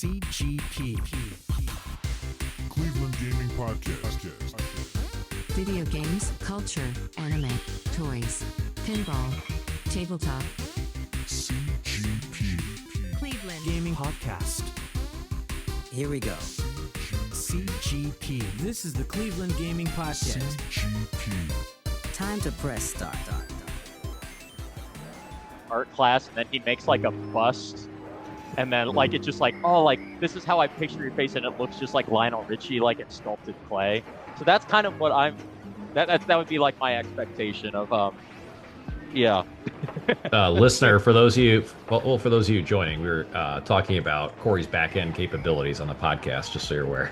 CGP. Cleveland Gaming Podcast. Video games, culture, anime, toys, pinball, tabletop. CGP. Cleveland Gaming Podcast. Here we go. CGP. This is the Cleveland Gaming Podcast. CGP. Time to press start. Art class, and then he makes like a bust, and then like it's just like, oh, like this is how I picture your face, and it looks just like Lionel Richie, like in sculpted clay. So that's kind of what that would be like my expectation of yeah. Listener, for those of you joining, we were talking about Corey's back end capabilities on the podcast, just so you're aware.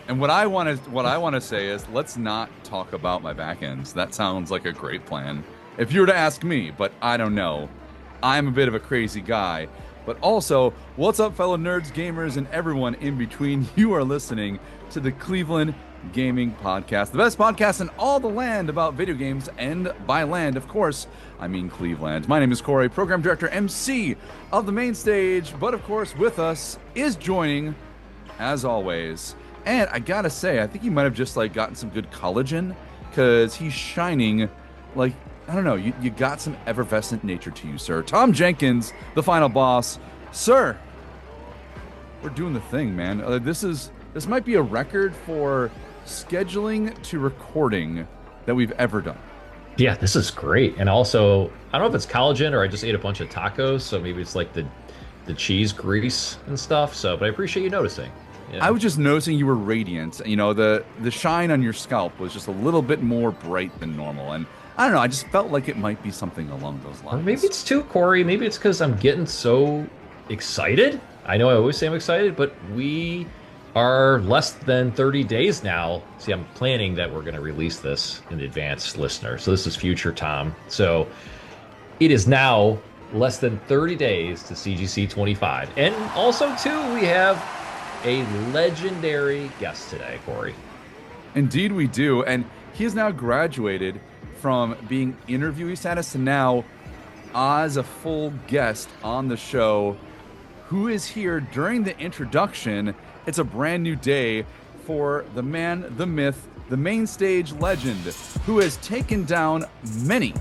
And what I want to say is, let's not talk about my back ends. That sounds like a great plan if you were to ask me, but I don't know. I'm a bit of a crazy guy. But also, what's up, fellow nerds, gamers, and everyone in between? You are listening to the Cleveland Gaming Podcast, the best podcast in all the land about video games, and by land, of course, I mean Cleveland. My name is Corey, Program Director, MC of the main stage, but of course, with us is joining, as always, and I gotta say, I think he might have just like gotten some good collagen, because he's shining like, I don't know, you got some effervescent nature to you, sir. Tom Jenkins, the final boss. Sir, we're doing the thing, man. This might be a record for scheduling to recording that we've ever done. Yeah, this is great. And also, I don't know if it's collagen or I just ate a bunch of tacos, so maybe it's like the cheese grease and stuff. So, but I appreciate you noticing. Yeah. I was just noticing you were radiant. You know, the shine on your scalp was just a little bit more bright than normal, and I don't know, I just felt like it might be something along those lines. Or maybe it's too, Corey. Maybe it's because I'm getting so excited. I know I always say I'm excited, but we are less than 30 days now. See, I'm planning that we're going to release this in advance, listener. So this is future Tom. So it is now less than 30 days to CGC 25. And also, too, we have a legendary guest today, Corey. Indeed we do, and he has now graduated from being interviewee status to now as a full guest on the show, who is here during the introduction. It's a brand new day for the man, the myth, the main stage legend, who has taken down many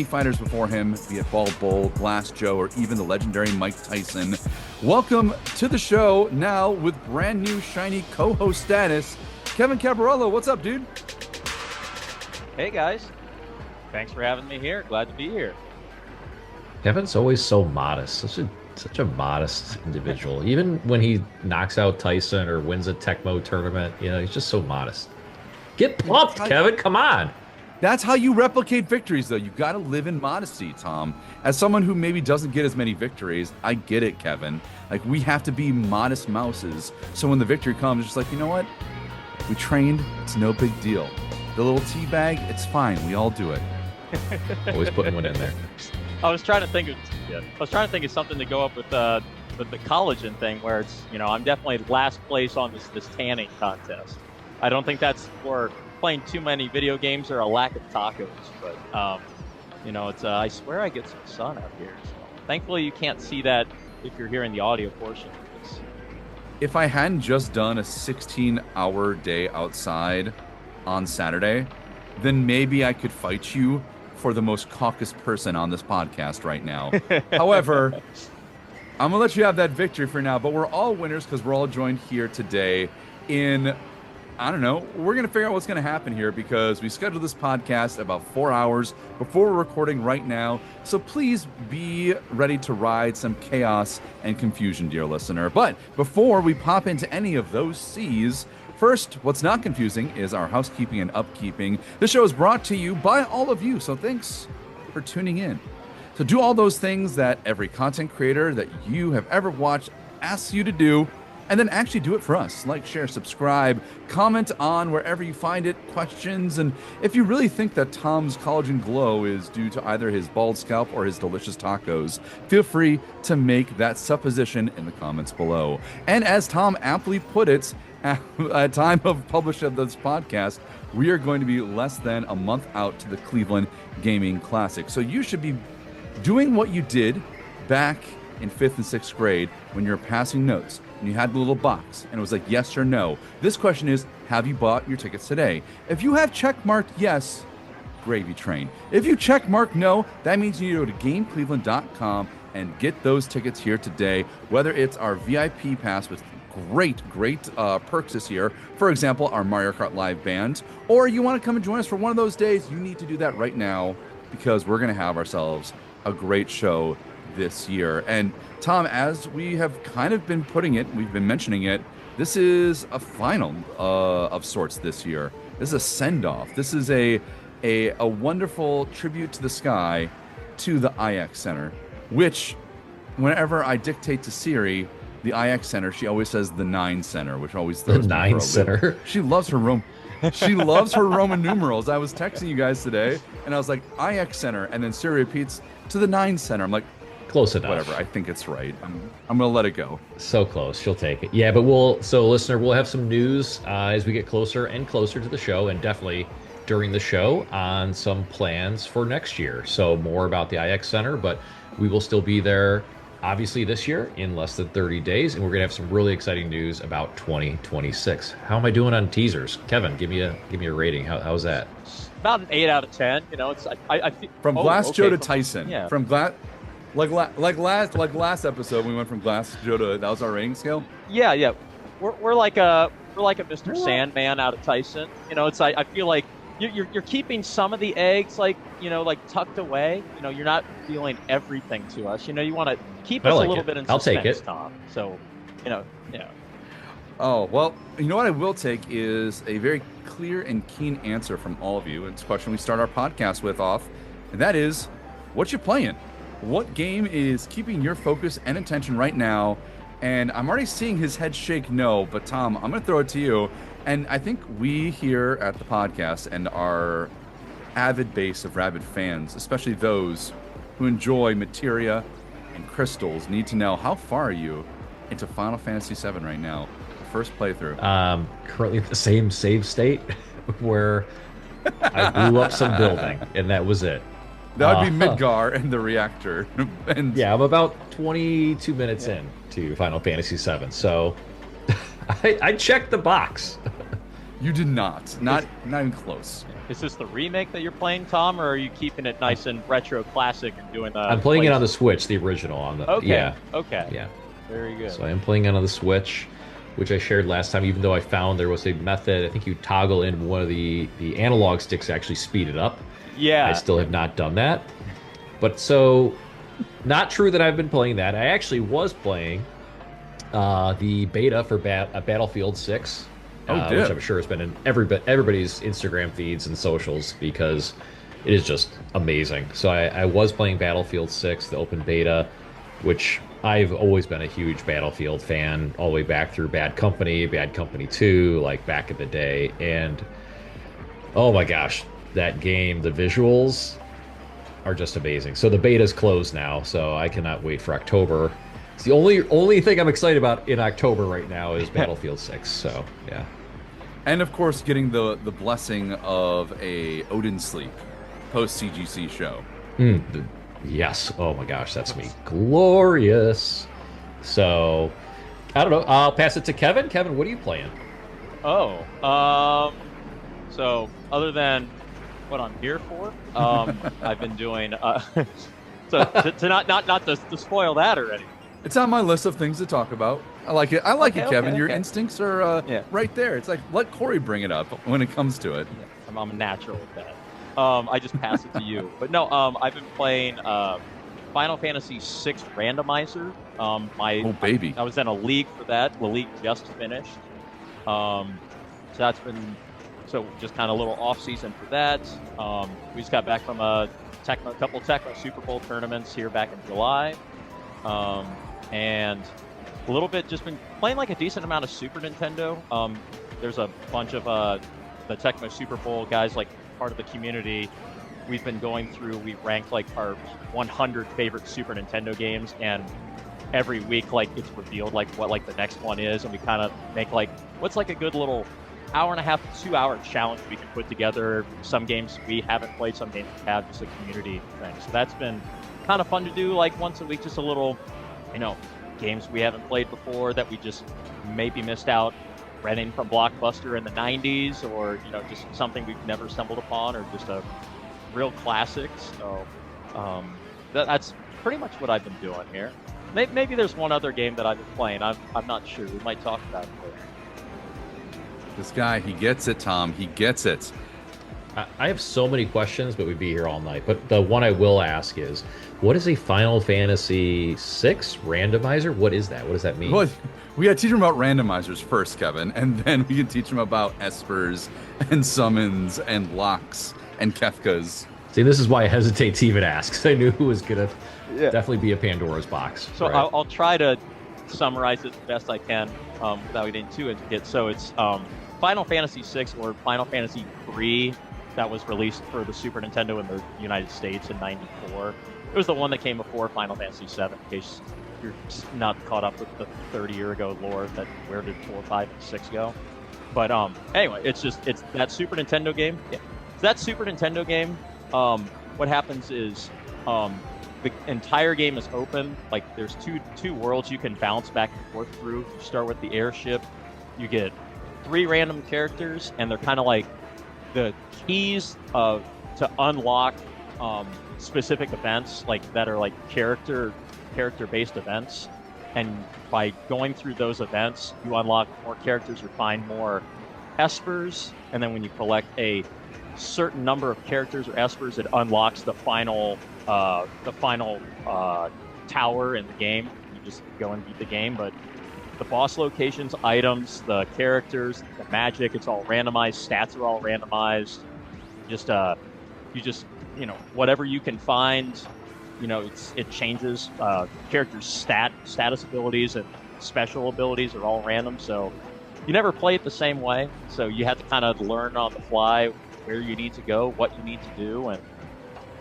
fighters before him, be it Bald Bull, Glass Joe, or even the legendary Mike Tyson. Welcome to the show now with brand new shiny co-host status, Kevin Cabarello. What's up, dude? Hey guys, thanks for having me here. Glad to be here. Kevin's always so modest, such a modest individual. Even when he knocks out Tyson or wins a Tecmo tournament, you know, he's just so modest. Get pumped, Kevin, come on. That's how you replicate victories, though. You got to live in modesty, Tom. As someone who maybe doesn't get as many victories, I get it, Kevin. Like, we have to be modest mouses. So when the victory comes, it's just like, you know what? We trained. It's no big deal. The little tea bag, it's fine. We all do it. Always putting one in there. I was trying to think of something to go up with the collagen thing, where it's, you know, I'm definitely last place on this tanning contest. I don't think that's for playing too many video games or a lack of tacos, but you know, it's I swear I get some sun out here. So thankfully, you can't see that if you're hearing the audio portion of this. If I hadn't just done a 16-hour day outside on Saturday, then maybe I could fight you for the most caucus person on this podcast right now. However, I'm gonna let you have that victory for now, but we're all winners because we're all joined here today in, I don't know, we're gonna figure out what's gonna happen here because we scheduled this podcast about 4 hours before we're recording right now. So please be ready to ride some chaos and confusion, dear listener. But before we pop into any of those seas, first, what's not confusing is our housekeeping and upkeeping. This show is brought to you by all of you, so thanks for tuning in. So do all those things that every content creator that you have ever watched asks you to do, and then actually do it for us. Like, share, subscribe, comment on wherever you find it, questions, and if you really think that Tom's collagen glow is due to either his bald scalp or his delicious tacos, feel free to make that supposition in the comments below. And as Tom aptly put it, at time of publish of this podcast, we are going to be less than a month out to the Cleveland Gaming Classic. So you should be doing what you did back in 5th and 6th grade when you were passing notes and you had the little box and it was like yes or no. This question is, have you bought your tickets today? If you have checkmarked yes, gravy train. If you checkmark no, that means you need to go to GameCleveland.com and get those tickets here today, whether it's our VIP pass with great perks this year, for example, our Mario Kart Live band, or you want to come and join us for one of those days, you need to do that right now because we're going to have ourselves a great show this year. And Tom, as we have kind of been putting it, we've been mentioning it, this is a final of sorts this year. This is a send-off. This is a wonderful tribute to the sky to the IX Center, which whenever I dictate to Siri the IX Center, she always says the 9 Center, which always throws The me 9 for a Center. loop. She loves her She loves her Roman numerals. I was texting you guys today, and I was like, IX Center, and then Siri repeats to the 9 Center. I'm like, Close enough. whatever, I think it's right. I'm gonna let it go. So close, she'll take it. Yeah, but listener, we'll have some news as we get closer and closer to the show, and definitely during the show on some plans for next year. So more about the IX Center, but we will still be there obviously this year in less than 30 days, and we're gonna have some really exciting news about 2026. How am I doing on teasers? Kevin, give me a rating. How's that? About an 8 out of 10. You know, it's I feel, From Glass Joe to from- Tyson. Yeah. From Glass, like last episode, we went from Glass Joe to, that was our rating scale. Yeah. We're like a Mr. Sandman out of Tyson. You know, it's I feel like you're keeping some of the eggs like tucked away. You know, you're not revealing everything to us. You know, you want to keep us a little bit in suspense, I'll take it. Tom. So, yeah. Oh, well, you know what I will take is a very clear and keen answer from all of you. It's a question we start our podcast with off, and that is, what you playing? What game is keeping your focus and attention right now? And I'm already seeing his head shake no, but Tom, I'm going to throw it to you. And I think we here at the podcast and our avid base of rabid fans, especially those who enjoy materia and crystals, need to know, how far are you into Final Fantasy VII right now? First playthrough. Currently at the same save state where I blew up some building, and that was it. That would be Midgar and the reactor. And Yeah, I'm about 22 minutes in to Final Fantasy VII, so I checked the box. you did not even close. Is this the remake that you're playing, Tom, or are you keeping it nice and retro classic and doing the? I'm playing it on the Switch, the original on the. Okay. Yeah. Okay. Yeah. Very good. So I am playing it on the Switch, which I shared last time. Even though I found there was a method, I think you toggle in one of the analog sticks to actually speed it up. Yeah. I still have not done that. But so, not true that I've been playing that. I actually was playing the beta for Battlefield 6. Which I'm sure has been in everybody's Instagram feeds and socials because it is just amazing. So I was playing Battlefield 6, the open beta, which I've always been a huge Battlefield fan, all the way back through Bad Company 2, like back in the day. And oh my gosh, that game, the visuals are just amazing. So the beta's closed now, so I cannot wait for October. It's the only thing I'm excited about in October right now is Battlefield 6. So yeah. And of course, getting the blessing of a Odin Sleep post CGC show. Yes. Oh my gosh, that's me. Glorious. So I don't know. I'll pass it to Kevin. Kevin, what are you playing? So other than what I'm here for, I've been doing. So to not to spoil that already. It's on my list of things to talk about. I like it. I like it, Kevin. Your okay. instincts are right there. It's like, let Corey bring it up when it comes to it. I'm a natural at that. I just pass it to you. But no, I've been playing Final Fantasy VI Randomizer. Oh, baby. I was in a league for that. The league just finished. So that's been just kind of a little off season for that. We just got back from a couple Tecmo Super Bowl tournaments here back in July. And a little bit just been playing like a decent amount of Super Nintendo. There's a bunch of the Tecmo Super Bowl guys, like part of the community. We've been going through, we rank like our 100 favorite Super Nintendo games, and every week like it's revealed like what like the next one is, and we kind of make like what's like a good little hour and a half, 2 hour challenge we can put together. Some games we haven't played, some games we have, just a community thing. So that's been kind of fun to do like once a week, just a little games we haven't played before that we just maybe missed out renting from Blockbuster in the 90s, or just something we've never stumbled upon, or just a real classic. So that's pretty much what I've been doing here. Maybe there's one other game that I've been playing. I'm not sure. We might talk about it later. This guy, he gets it, Tom. He gets it. I have so many questions, but we'd be here all night. But the one I will ask is, what is a Final Fantasy VI randomizer? What is that? What does that mean? Well, we got to teach him about randomizers first, Kevin, and then we can teach him about espers and summons and locks and Kefkas. See, this is why I hesitate to even ask, because I knew it was going to definitely be a Pandora's box. So right? I'll try to summarize it the best I can without getting too intricate. So it's Final Fantasy VI or Final Fantasy III that was released for the Super Nintendo in the United States in '94. It was the one that came before Final Fantasy VII, in case you're not caught up with the 30-year-ago lore that where did 4, 5, and 6 go. But anyway, it's that Super Nintendo game. Yeah. So that Super Nintendo game, what happens is the entire game is open. Like there's two worlds you can bounce back and forth through. You start with the airship. You get 3 random characters, and they're kind of like the keys to unlock specific events, like that are like character-based events. And by going through those events, you unlock more characters or find more espers. And then when you collect a certain number of characters or espers, it unlocks the final tower in the game. You just go and beat the game. But the boss locations, items, the characters, the magic, it's all randomized. Stats are all randomized. Whatever you can find, it changes. Characters' status abilities and special abilities are all random. So you never play it the same way. So you have to kind of learn on the fly where you need to go, what you need to do. And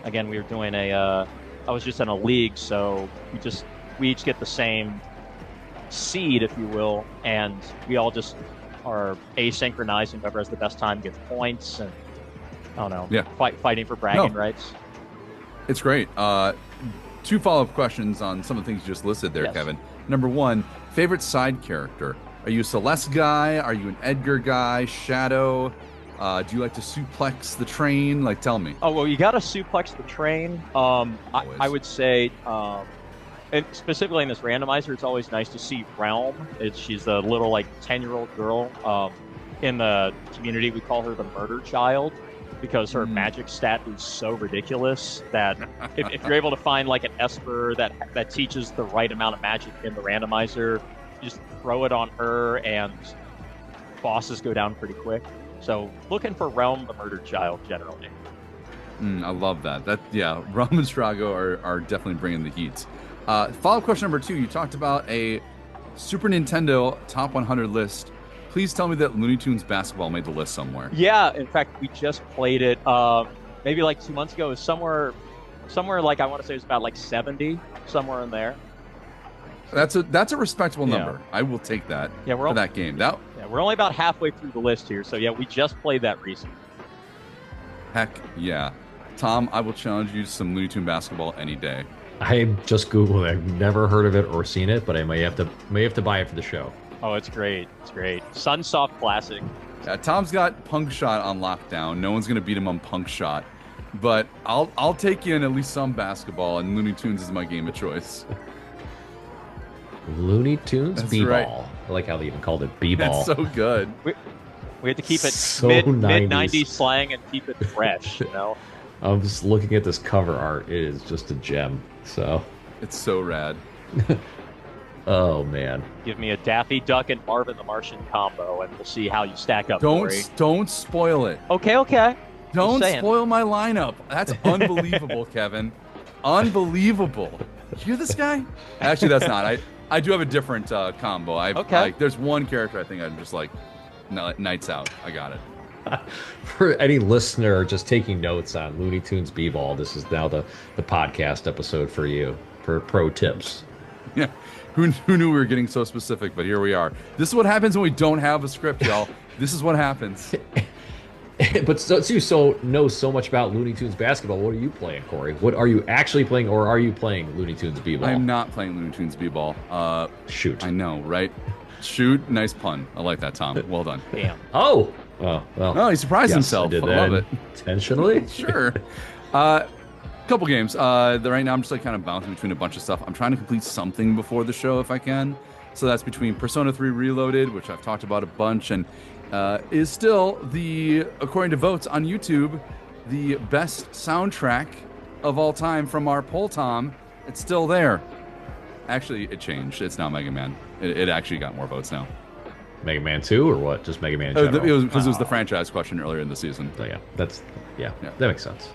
again, we were doing I was just in a league, so we each get the same seed, if you will, and we all just are asynchronized, and whoever has the best time gets points, and I don't know, fighting for bragging rights. It's great. 2 follow-up questions on some of the things you just listed there, yes. Kevin. Number 1, favorite side character. Are you a Celeste guy? Are you an Edgar guy? Shadow? Do you like to suplex the train? Like, tell me. Oh, well, you got to suplex the train. I would say, and specifically in this randomizer, it's always nice to see Realm. She's a little, 10-year-old girl. In the community, we call her the murder child, because her magic stat is so ridiculous that if you're able to find, an Esper that teaches the right amount of magic in the randomizer, you just throw it on her, and bosses go down pretty quick. So looking for Realm the Murdered Child generally. I love that. Realm and Strago are definitely bringing the heat. Follow-up question number 2. You talked about a Super Nintendo top 100 list. Please tell me that Looney Tunes basketball made the list somewhere. Yeah, in fact, we just played it maybe 2 months ago. It was somewhere I want to say it was about 70, somewhere in there. That's a respectable number. I will take that for that game. We're only about halfway through the list here, so we just played that recently. Heck yeah. Tom, I will challenge you to some Looney Tune basketball any day. I just Googled it. I've never heard of it or seen it, but I may have to buy it for the show. Oh, it's great. It's great. Sunsoft classic. Yeah, Tom's got Punk Shot on lockdown. No one's going to beat him on Punk Shot. But I'll take you in at least some basketball, and Looney Tunes is my game of choice. Looney Tunes That's B-ball. right. I like how they even called it B-ball. That's so good. We have to keep it So mid 90s. 90s slang and keep it fresh, I'm just looking at this cover art. It is just a gem. So, It's so rad. oh man. Give me a Daffy Duck and Marvin the Martian combo, and we'll see how you stack up. Don't spoil it. Okay. Don't saying. spoil my lineup. That's unbelievable, Kevin. Unbelievable. You hear this guy? Actually, that's not. I do have a different combo. There's one character I think I'm just nights out. I got it. For any listener just taking notes on Looney Tunes B-ball, this is now the podcast episode for you for pro tips. Yeah. Who knew we were getting so specific, but here we are. This is what happens when we don't have a script, y'all. This is what happens. But you know so much about Looney Tunes basketball. What are you playing, Corey? What are you actually playing, or are you playing Looney Tunes b-ball? I'm not playing Looney Tunes b-ball. Shoot. I know, right? Shoot. Nice pun. I like that, Tom. Well done. Damn. Oh, well. Oh, he surprised yes, himself. I did I that love it. intentionally. Sure. Couple games. Right now I'm just like kind of bouncing between a bunch of stuff. I'm trying to complete something before the show if I can. So that's between Persona 3 Reloaded, which I've talked about a bunch, and is still according to votes on YouTube, the best soundtrack of all time from our poll, Tom. It's still there. Actually, it changed. It's now Mega Man. It actually got more votes now. Mega Man 2 or what? Just Mega Man in general? It was because it was the franchise question earlier in the season. So yeah, that makes sense.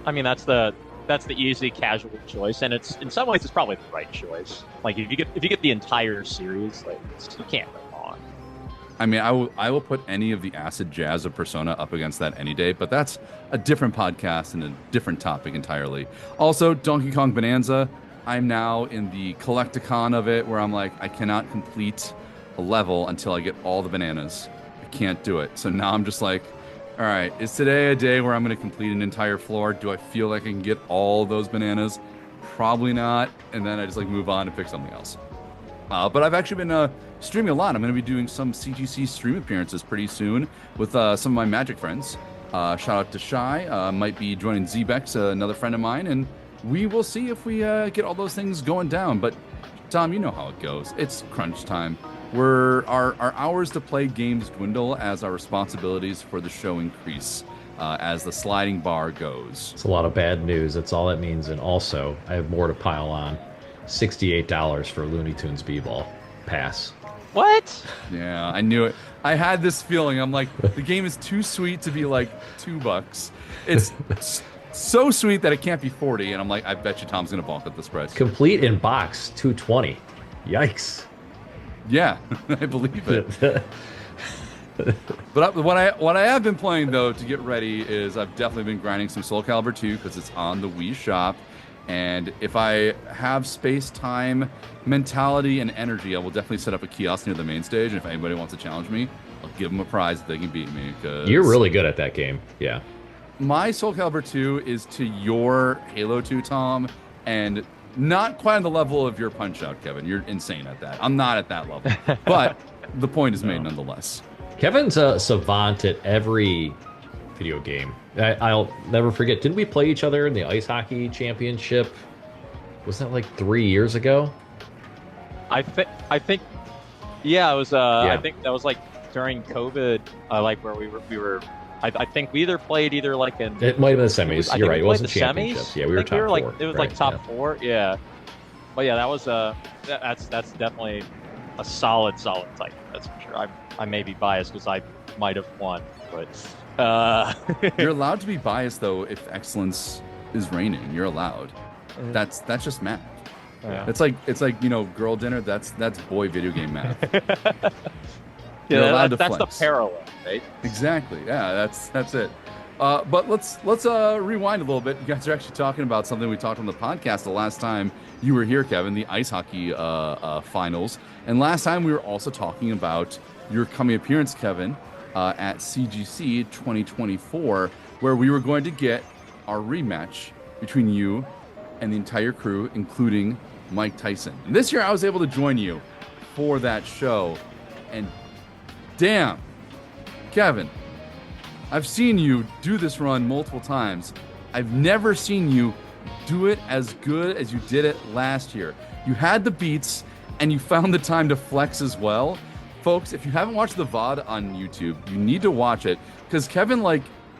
I mean, that's the easy casual choice, and it's in some ways it's probably the right choice. Like if you get the entire series, like you can't go wrong. I mean, I will put any of the acid jazz of Persona up against that any day, but that's a different podcast and a different topic entirely. Also, Donkey Kong Bonanza, I'm now in the collecticon of it, where I'm like, I cannot complete a level until I get all the bananas. I can't do it. So now I'm just like, all right, is today a day where I'm going to complete an entire floor? Do I feel like I can get all those bananas? Probably not. And then I just like move on and pick something else. But I've actually been streaming a lot. I'm going to be doing some CGC stream appearances pretty soon with some of my Magic friends. Shout out to Shy. Might be joining Zbex, another friend of mine. And we will see if we get all those things going down. But Tom, you know how it goes. It's crunch time. Our hours to play games dwindle as our responsibilities for the show increase, as the sliding bar goes. It's a lot of bad news. That's all that means. And also, I have more to pile on. $68 for Looney Tunes b-ball. Pass. What? Yeah, I knew it. I had this feeling. I'm like, the game is too sweet to be like $2. It's so sweet that it can't be 40. And I'm like, I bet you Tom's gonna balk at this price. Complete in box, $220. Yikes. Yeah, I believe it. But what I have been playing though to get ready is I've definitely been grinding some Soul Calibur 2 because it's on the Wii Shop, and if I have space, time, mentality, and energy, I will definitely set up a kiosk near the main stage. And if anybody wants to challenge me, I'll give them a prize if they can beat me. Cause you're really good at that game. Yeah. My Soul Calibur 2 is to your Halo 2, Tom, and not quite on the level of your Punch-Out, Kevin. You're insane at that. I'm not at that level. But the point is made nonetheless. Kevin's a savant at every video game. I'll never forget. Didn't we play each other in the ice hockey championship? Was that like 3 years ago? I think yeah, it was I think that was like during COVID, like where we were I think we played like in. It might have been the semis. You're right. It wasn't the championships. Semis. Yeah, we were top like, four. It was right, like top four. Yeah, but yeah, that was that's definitely a solid title. That's for sure. I may be biased because I might have won, but you're allowed to be biased though if excellence is reigning. You're allowed. That's just math. Yeah. It's like girl dinner. That's boy video game math. Yeah, that's the parallel, right? Exactly. Yeah, that's it. But let's rewind a little bit. You guys are actually talking about something we talked on the podcast the last time you were here, Kevin, the ice hockey finals. And last time we were also talking about your coming appearance, Kevin, at CGC 2024, where we were going to get our rematch between you and the entire crew, including Mike Tyson. And this year I was able to join you for that show. And damn, Kevin, I've seen you do this run multiple times. I've never seen you do it as good as you did it last year. You had the beats and you found the time to flex as well. Folks, if you haven't watched the VOD on YouTube, you need to watch it because Kevin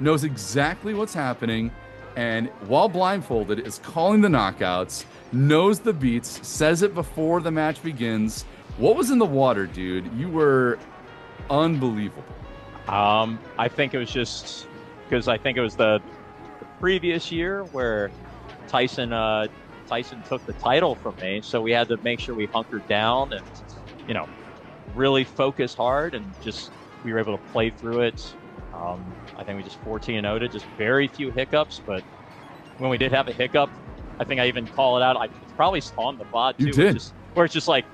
knows exactly what's happening, and while blindfolded is calling the knockouts, knows the beats, says it before the match begins. What was in the water, dude? You were unbelievable. I think it was just because I think it was the previous year where Tyson took the title from me, so we had to make sure we hunkered down and really focus hard, and just we were able to play through it. I think we just 14-0'd it, just very few hiccups, but when we did have a hiccup, I think I even call it out. It's probably on the VOD too. You did. Where it's just like,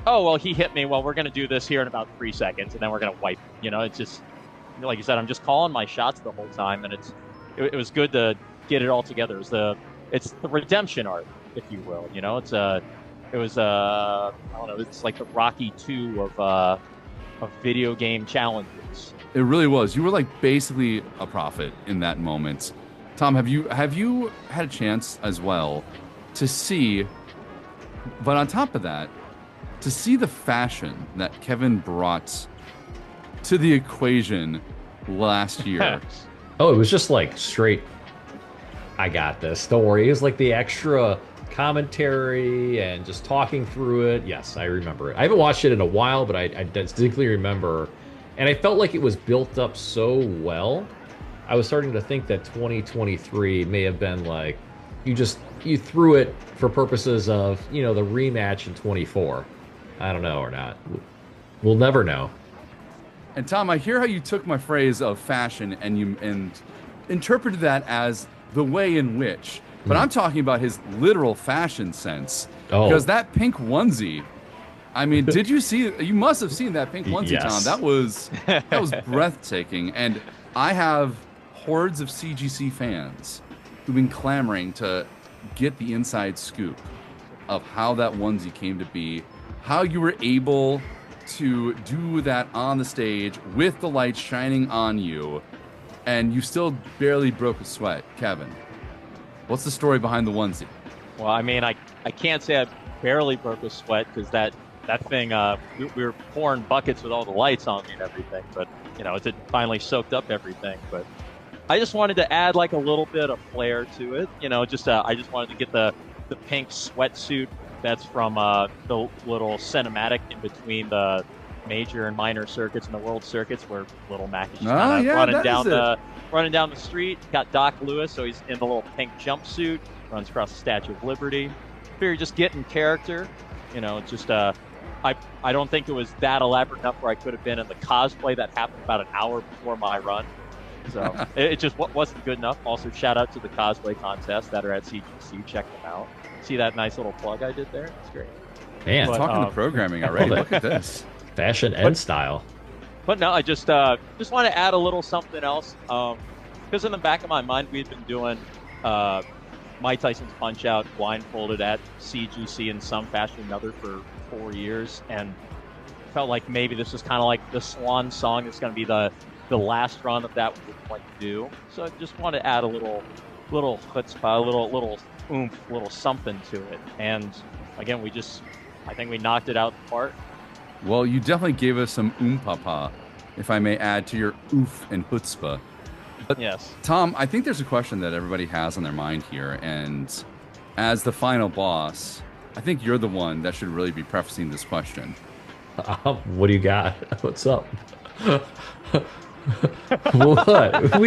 oh well, he hit me. Well, we're gonna do this here in about 3 seconds, and then we're gonna wipe. It's just like you said, I'm just calling my shots the whole time, and it was good to get it all together. It's the redemption arc, if you will. You know, it was I don't know, it's like the Rocky 2 of video game challenges. It really was. You were like basically a prophet in that moment. Tom, have you had a chance as well to see, but on top of that, to see the fashion that Kevin brought to the equation last year? Oh, it was just like straight, I got this, don't worry. It was like the extra commentary and just talking through it. Yes, I remember it. I haven't watched it in a while, but I distinctly remember. And I felt like it was built up so well. I was starting to think that 2023 may have been like, you threw it for purposes of, the rematch in 24. I don't know or not. We'll never know. And Tom, I hear how you took my phrase of fashion and interpreted that as the way in which, but I'm talking about his literal fashion sense. Oh. Because that pink onesie, I mean, did you see? You must have seen that pink onesie, Yes. Tom. That was breathtaking. And I have hordes of CGC fans who've been clamoring to get the inside scoop of how that onesie came to be, how you were able to do that on the stage with the lights shining on you, and you still barely broke a sweat. Kevin, what's the story behind the onesie? Well, I mean, I can't say I barely broke a sweat because that thing, we were pouring buckets with all the lights on me and everything, but it finally soaked up everything. But I just wanted to add like a little bit of flair to it. I just wanted to get the pink sweatsuit that's from the little cinematic in between the major and minor circuits and the world circuits, where Little Mac is just running down the street. Got Doc Lewis, so he's in the little pink jumpsuit, runs across the Statue of Liberty. Figure just get in character. I don't think it was that elaborate enough where I could have been in the cosplay that happened about an hour before my run. So it just wasn't good enough. Also, shout out to the cosplay contests that are at CGC. Check them out. See that nice little plug I did there? It's great. Man, talking to programming already. Look at this. Fashion and style. But no, I just want to add a little something else. Because in the back of my mind, we've been doing Mike Tyson's Punch-Out blindfolded at CGC in some fashion or another for 4 years, and felt like maybe this was kind of like the swan song. It's going to be the last run of that we would like to do. So I just want to add a little chutzpah, a little oomph, a little something to it. And again, I think we knocked it out of the park. Well, you definitely gave us some oompapa, if I may add to your oof and chutzpah. But yes. Tom, I think there's a question that everybody has on their mind here, and as the final boss, I think you're the one that should really be prefacing this question. What do you got? What's up? What?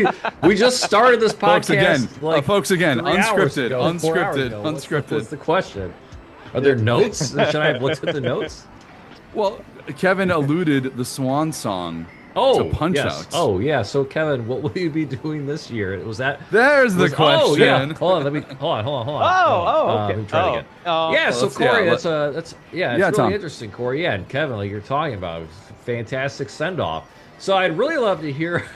We just started this podcast. Folks again, 3 hours ago, 4 hours unscripted. ago. What's the question? Are there notes? Should I have looked at the notes? Well, Kevin alluded the swan song to Punch-Out. Oh, yeah. So, Kevin, what will you be doing this year? Was that? There's the question. Oh, yeah. Hold on. Hold on. Okay. Let me try it again. Yeah. So, Corey, it's really Tom. interesting, Corey. Yeah, and Kevin, like you're talking about, it was a fantastic send-off. So, I'd really love to hear.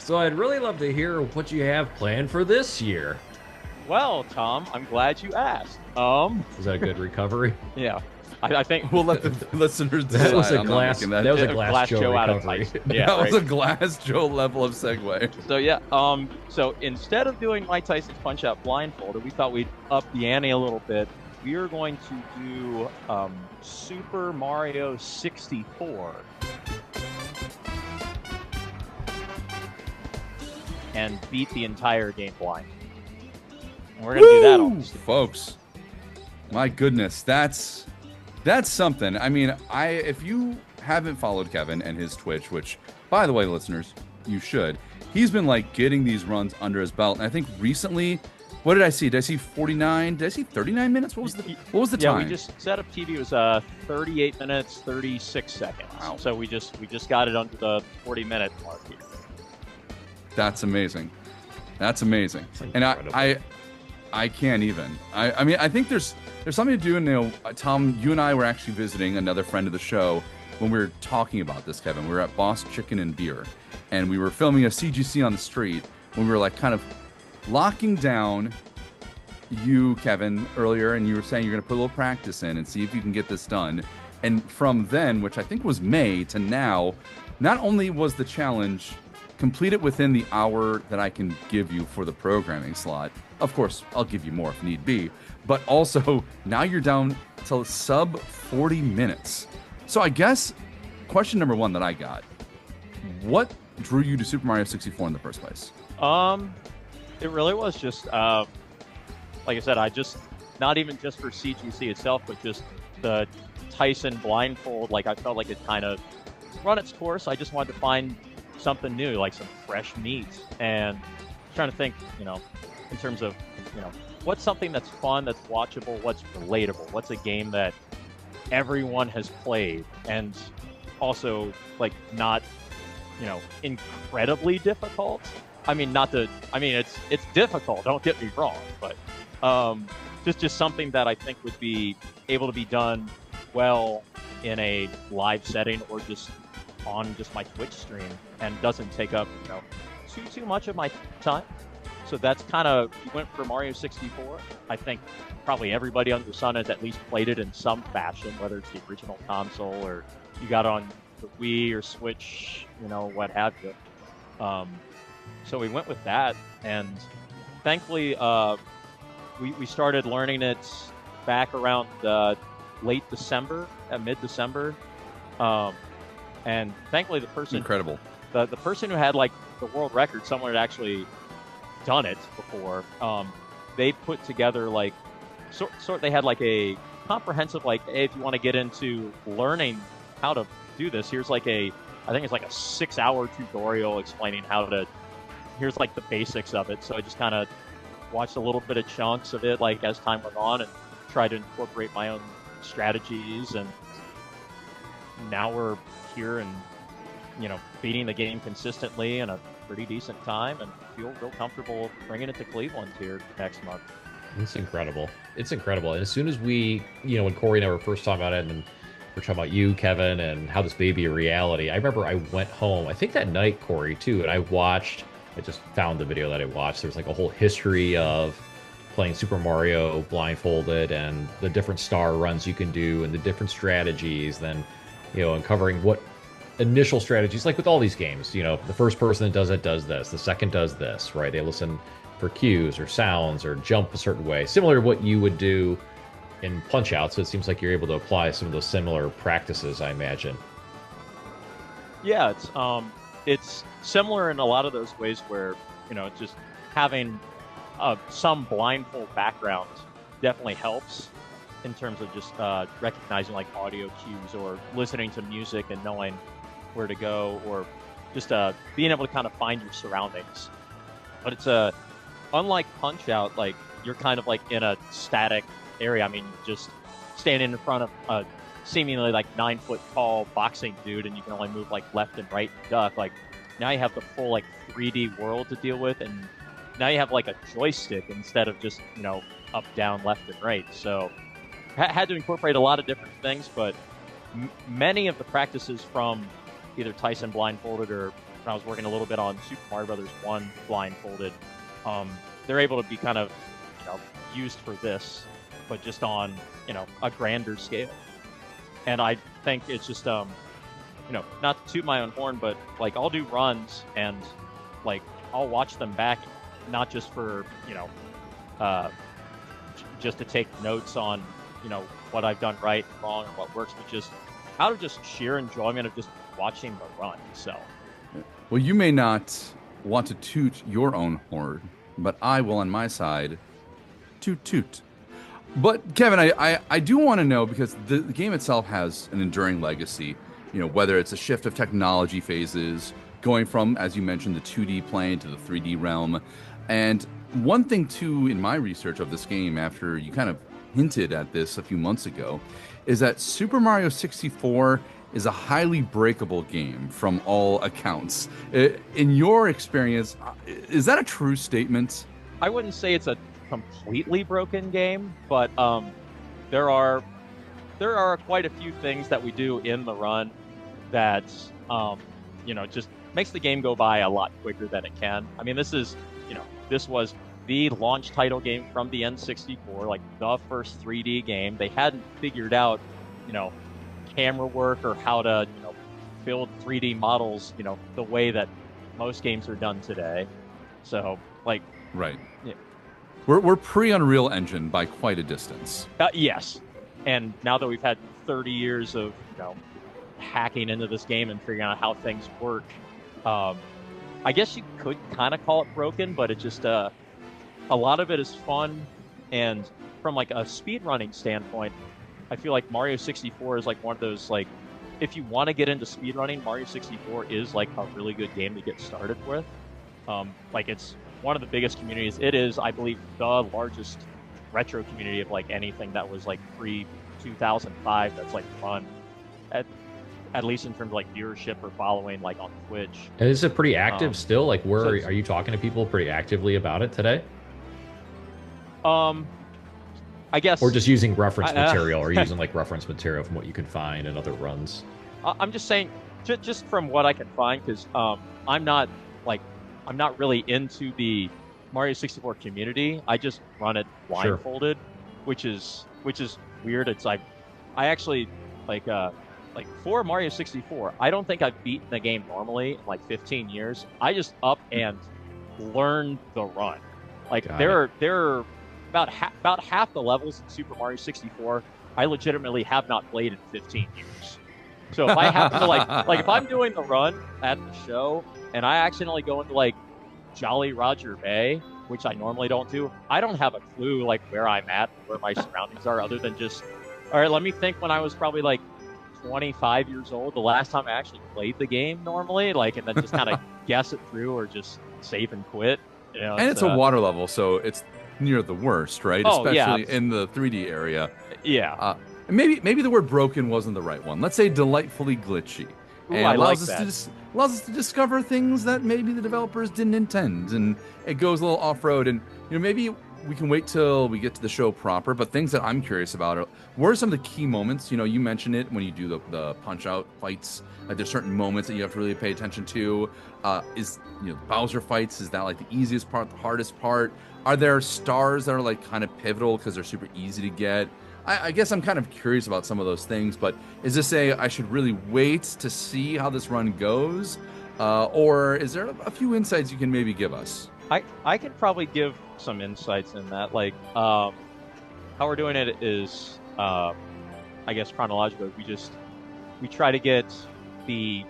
What you have planned for this year. Well, Tom, I'm glad you asked. Was that a good recovery? Yeah. I think we'll let the listeners decide. That was a I'm not glass. making That was a glass Joe out of recovery. ice. Yeah, that was a glass Joe level of segue. So yeah, so instead of doing Mike Tyson's Punch-Out blindfolded, we thought we'd up the ante a little bit. We are going to do Super Mario 64 and beat the entire game blind. And we're gonna do that on folks. My goodness, that's something. I mean, if you haven't followed Kevin and his Twitch, which, by the way, listeners, you should. He's been like getting these runs under his belt, and I think recently, what did I see? Did I see 49? Did I see 39 minutes? What was the time? Yeah, we just set up TV. It was 38 minutes 36 seconds. Wow. So we just got it under the 40-minute mark here. That's amazing. That's amazing. And I can't even. I mean, I think there's there's something to do. And, Tom, you and I were actually visiting another friend of the show when we were talking about this, Kevin. We were at Boss Chicken and Beer, and we were filming a CGC on the street when we were like kind of locking down you, Kevin, earlier, and you were saying you're going to put a little practice in and see if you can get this done. And from then, which I think was May, to now, not only was the challenge completed within the hour that I can give you for the programming slot, of course, I'll give you more if need be, but also now you're down to sub 40 minutes. So I guess question number one that I got, what drew you to Super Mario 64 in the first place? It really was just, like I said, not even just for CGC itself, but just the Tyson blindfold. Like, I felt like it kind of run its course. I just wanted to find something new, like some fresh meat, and trying to think, in terms of, what's something that's fun, that's watchable, what's relatable, what's a game that everyone has played, and also like not, incredibly difficult. It's difficult, don't get me wrong, but just something that I think would be able to be done well in a live setting or just on just my Twitch stream, and doesn't take up too much of my time. So that's kind of, we went for Mario 64. I think probably everybody under the sun has at least played it in some fashion, whether it's the original console or you got it on the Wii or Switch, what have you. So we went with that, and thankfully we started learning it back around late December, mid-December. And thankfully the person... Incredible. The person who had like the world record, someone had actually done it before, they put together like they had like a comprehensive, like, hey, if you want to get into learning how to do this, here's like I think it's like a 6-hour tutorial explaining here's like the basics of it. So I just kind of watched a little bit of chunks of it like as time went on and tried to incorporate my own strategies, and now we're here and beating the game consistently in a pretty decent time, and feel real comfortable bringing it to Cleveland here next month. It's incredible. It's incredible. And as soon as we, when Corey and I were first talking about it, and we're talking about you, Kevin, and how this may be a reality, I remember I went home, I think that night, Corey, too, and I just found the video that I watched. There's like a whole history of playing Super Mario blindfolded and the different star runs you can do and the different strategies, then, uncovering what initial strategies, like with all these games, the first person that does it does this, the second does this, right? They listen for cues or sounds or jump a certain way, similar to what you would do in Punch-Out. So it seems like you're able to apply some of those similar practices, I imagine. Yeah, it's similar in a lot of those ways where, just having some blindfold background definitely helps in terms of just recognizing like audio cues or listening to music and knowing where to go, or just being able to kind of find your surroundings. But it's unlike Punch-Out, like you're kind of like in a static area. I mean, just standing in front of a seemingly like 9-foot tall boxing dude, and you can only move like left and right and duck. Like now you have the full like 3D world to deal with, and now you have like a joystick instead of just up, down, left, and right. So had to incorporate a lot of different things, but many of the practices from either Tyson blindfolded or when I was working a little bit on Super Mario Brothers 1 blindfolded, they're able to be kind of used for this, but just on a grander scale. And I think it's just not to toot my own horn, but like I'll do runs and like I'll watch them back, not just for just to take notes on what I've done right and wrong and what works, but just out of just sheer enjoyment of just watching the run itself. Well, you may not want to toot your own horn, but I will on my side toot. But Kevin, I do want to know, because the game itself has an enduring legacy, whether it's a shift of technology phases, going from, as you mentioned, the 2D plane to the 3D realm. And one thing too, in my research of this game, after you kind of hinted at this a few months ago, is that Super Mario 64 is a highly breakable game from all accounts. In your experience, is that a true statement? I wouldn't say it's a completely broken game, but there are quite a few things that we do in the run that just makes the game go by a lot quicker than it can. I mean, this was the launch title game from the N64, like the first 3D game. They hadn't figured out, camera work or how to, build 3D models, the way that most games are done today. So, like, right. Yeah. We're pre-Unreal Engine by quite a distance. Yes. And now that we've had 30 years of, hacking into this game and figuring out how things work, I guess you could kind of call it broken, but it just, a lot of it is fun. And from like a speedrunning standpoint, I feel like Mario 64 is like one of those, like, if you want to get into speedrunning, Mario 64 is like a really good game to get started with. Like, it's one of the biggest communities. It is, I believe, the largest retro community of like anything that was like pre-2005 that's like fun, at least in terms of like viewership or following, like on Twitch. And is it pretty active still? Like, where so are you talking to people pretty actively about it today? I guess, or just using reference material, or using like reference material from what you can find in other runs. I'm just saying, just from what I can find, because I'm not really into the Mario 64 community. I just run it blindfolded, which is weird. It's like, I actually like for Mario 64, I don't think I've beaten the game normally in like 15 years. I just up and learned the run. Like, there are about half the levels in Super Mario 64 I legitimately have not played in 15 years. So if I happen to like if I'm doing the run at the show and I accidentally go into like Jolly Roger Bay, which I normally don't do, I don't have a clue like where I'm at, where my surroundings are, other than just, all right, let me think when I was probably like 25 years old, the last time I actually played the game normally, like, and then just kind of guess it through or just save and quit. And it's a water level, so it's near the worst, right? Oh, especially in the 3D area. Yeah. Maybe the word broken wasn't the right one. Let's say delightfully glitchy. Ooh, and I allows like us that. allows us to discover things that maybe the developers didn't intend, and it goes a little off-road. And maybe we can wait till we get to the show proper. But things that I'm curious about are, what are some of the key moments? You mentioned it when you do the punch-out fights. Like, there's certain moments that you have to really pay attention to. Is Bowser fights, is that like the easiest part, the hardest part? Are there stars that are like kind of pivotal because they're super easy to get? I guess I'm kind of curious about some of those things, but is this I should really wait to see how this run goes? Or is there a few insights you can maybe give us? I could probably give some insights in that. Like, how we're doing it is, I guess chronological. We try to get the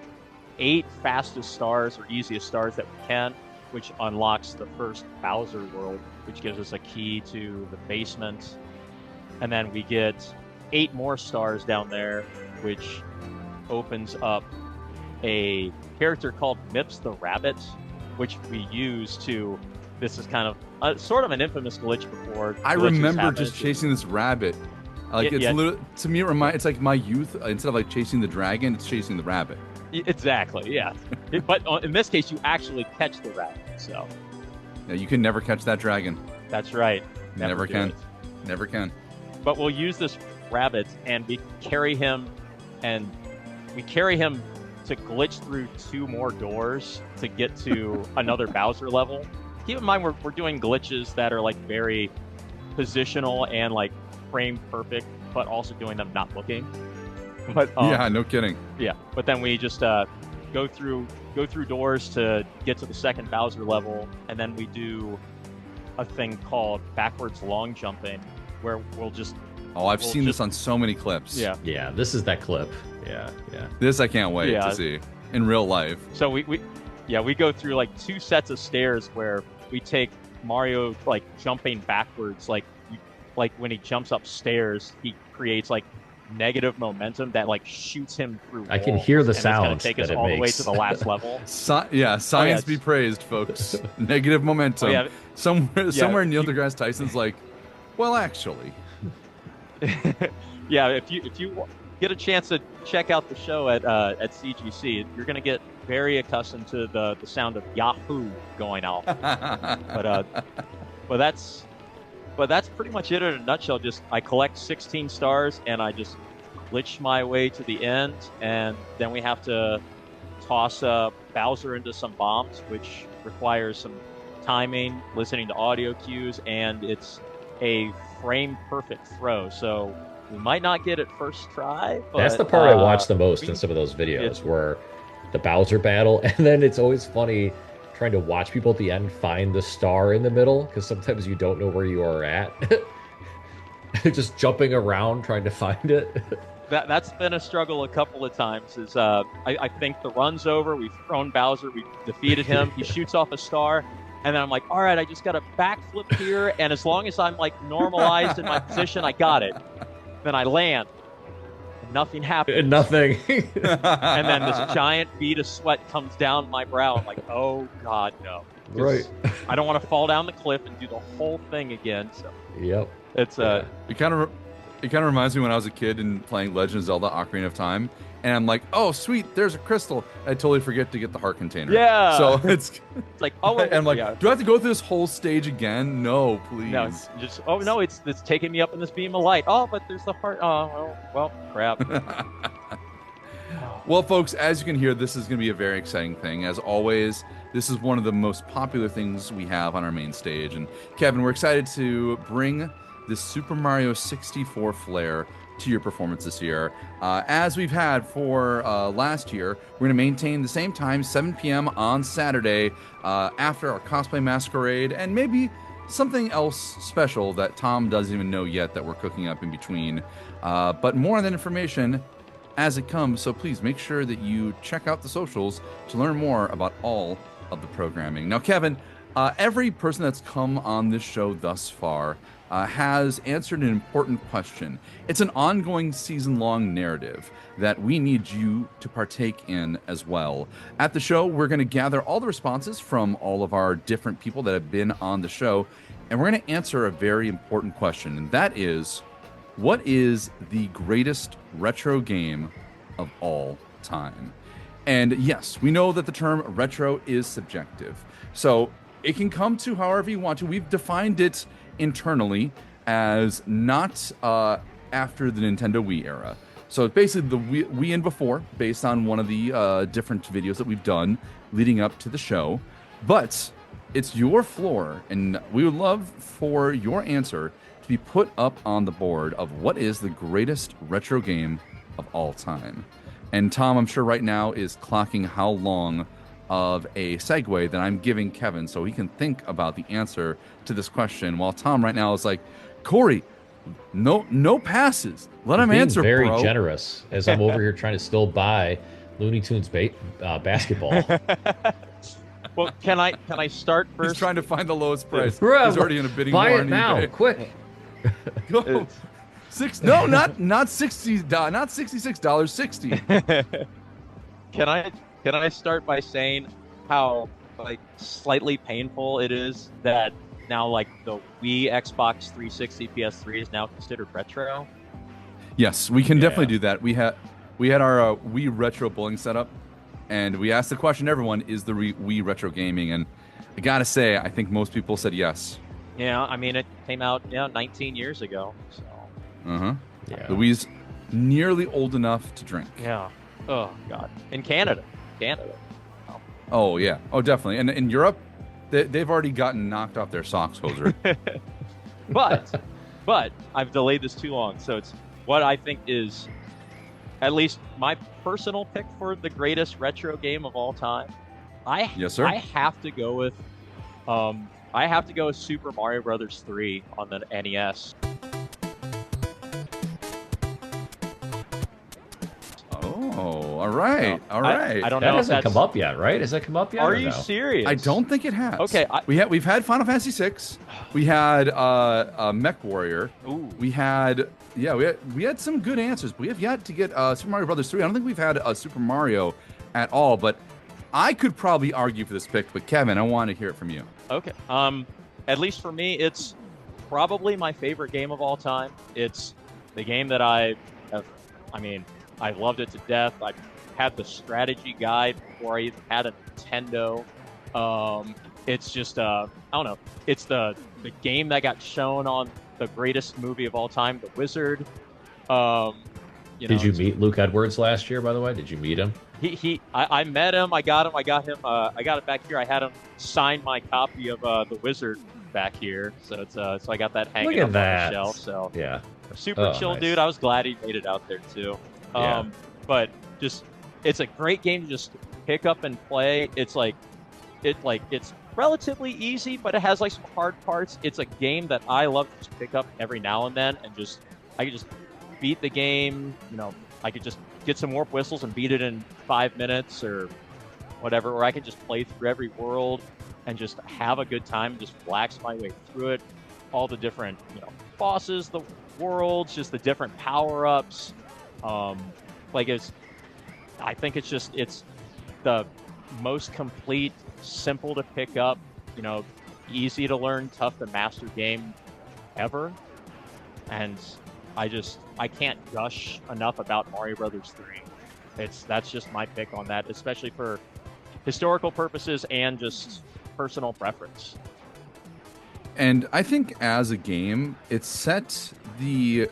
8 fastest stars or easiest stars that we can, which unlocks the first Bowser world, which gives us a key to the basement. And then we get 8 more stars down there, which opens up a character called Mips the Rabbit, which we use to. This is kind of sort of an infamous glitch before. I remember just chasing this rabbit. Like, to me, it's like my youth. Instead of like chasing the dragon, it's chasing the rabbit. Exactly, yeah. But in this case, you actually catch the rabbit. So. Yeah, you can never catch that dragon. That's right. Never can. Never can. But we'll use this rabbit, and we carry him to glitch through 2 more doors to get to another Bowser level. Keep in mind, we're doing glitches that are like very positional and like frame perfect, but also doing them not looking. But yeah, no kidding. Yeah, but then we just go through doors to get to the second Bowser level, and then we do a thing called backwards long jumping, where I've seen this on so many clips. Yeah, this is that clip. Yeah. This I can't wait to see in real life. So we go through like 2 sets of stairs where we take Mario like jumping backwards, like when he jumps upstairs, he creates like negative momentum that like shoots him through. I can hear the sound. Take us all the way to the last level. Science be praised, folks. Negative momentum. Somewhere Neil deGrasse Tyson's like, well, actually. Yeah, if you get a chance to check out the show at CGC, you're gonna get very accustomed to the sound of Yahoo going off. But that's But that's pretty much it in a nutshell. Just I collect 16 stars and I just glitch my way to the end, and then we have to toss Bowser into some bombs, which requires some timing, listening to audio cues, and it's a frame perfect throw. So we might not get it first try. But, That's the part I watch the most in some of those videos, where the Bowser battle, and then it's always funny trying to watch people at the end find the star in the middle, because sometimes you don't know where you are at. Just jumping around trying to find it. That's been a struggle a couple of times. Is I think the run's over, we've thrown Bowser, we've defeated him, he shoots off a star, and then I'm like, all right, I just got a backflip here, and as long as I'm like normalized in my position, I got it. Then I land. Nothing happens. Nothing. And then this giant bead of sweat comes down my brow. I'm like, oh God, no. Right. I don't want to fall down the cliff and do the whole thing again. So Yep. it's It kind of reminds me when I was a kid and playing Legend of Zelda: Ocarina of Time, and I'm like, oh sweet, there's a crystal. I totally forget to get the heart container. Yeah. So it's like, oh, and I'm like, yeah. do I have to go through this whole stage again? No, please. No, it's just no, it's taking me up in this beam of light. Oh, but there's the heart. Oh, well, crap. Well, folks, as you can hear, this is going to be a very exciting thing. As always, this is one of the most popular things we have on our main stage. And Kevin, we're excited to bring this Super Mario 64 flair to your performance this year. As we've had for last year, we're going to maintain the same time, 7 p.m. on Saturday, after our cosplay masquerade, and maybe something else special that Tom doesn't even know yet that we're cooking up in between. But more on that information as it comes, so please make sure that you check out the socials to learn more about all of the programming. Now, Kevin, every person that's come on this show thus far has answered an important question. It's an ongoing season-long narrative that we need you to partake in as well. At the show, we're going to gather all the responses from all of our different people that have been on the show, and we're going to answer a very important question, and that is, what is the greatest retro game of all time? And yes, we know that the term retro is subjective, so it can come to however you want to. We've defined it internally as not after the Nintendo Wii era. So it's basically the Wii and before, based on one of the different videos that we've done leading up to the show. But it's your floor, and we would love for your answer to be put up on the board of what is the greatest retro game of all time. And Tom, I'm sure right now, is clocking how long of a segue that I'm giving Kevin so he can think about the answer to this question, while Tom right now is like, Corey, no passes. Let him answer, very bro. generous, as I'm over here trying to still buy Looney Tunes basketball. Well, can I start first? He's trying to find the lowest price. Bro, He's already in a bidding buy war it on now, eBay. quick. Go. No, not $60, not $66, 60. Can I start by saying how like slightly painful it is that now like the Wii, Xbox 360, PS3 is now considered retro? Yes, we can definitely do that. We had our Wii retro bowling setup, and we asked the question to everyone, is the Wii retro gaming? And I gotta say, I think most people said yes. Yeah, I mean it came out 19 years ago. So. Yeah. The Wii's nearly old enough to drink. Yeah. Oh God. In Canada. Oh yeah. Oh definitely. And in Europe, they've already gotten knocked off their socks, hoser. but I've delayed this too long. So it's what I think is at least my personal pick for the greatest retro game of all time. Yes, sir. I have to go with Super Mario Brothers 3 on the NES. Oh, all right. All right. I don't That know if hasn't that's come up yet, right? Has that come up yet? Are or you no? serious? I don't think it has. Okay, we've had Final Fantasy VI. We had Mech Warrior. Ooh. We had some good answers. But we have yet to get Super Mario Brothers 3. I don't think we've had Super Mario at all. But I could probably argue for this pick. But Kevin, I want to hear it from you. Okay. At least for me, it's probably my favorite game of all time. It's the game that I loved it to death. I had the strategy guide before I even had a Nintendo. it's just I don't know. It's the game that got shown on the greatest movie of all time, The Wizard. Did you meet Luke Edwards last year, by the way? Did you meet him? I met him. I got him. I got it back here. I had him sign my copy of The Wizard back here. So it's so I got that hanging up on the shelf. So yeah, super chill nice. dude. I was glad he made it out there too. Yeah. But just it's a great game to just pick up and play. It's relatively easy, but it has like some hard parts. It's a game that I love to just pick up every now and then, and I could just beat the game. I could just get some warp whistles and beat it in 5 minutes or whatever, or I could just play through every world and just have a good time and just relax my way through it. All the different bosses, the worlds, just the different power-ups. I think it's the most complete, simple to pick up, easy to learn, tough to master game ever. And I can't gush enough about Mario Brothers 3. That's just my pick on that, especially for historical purposes and just personal preference. And I think as a game, it set the,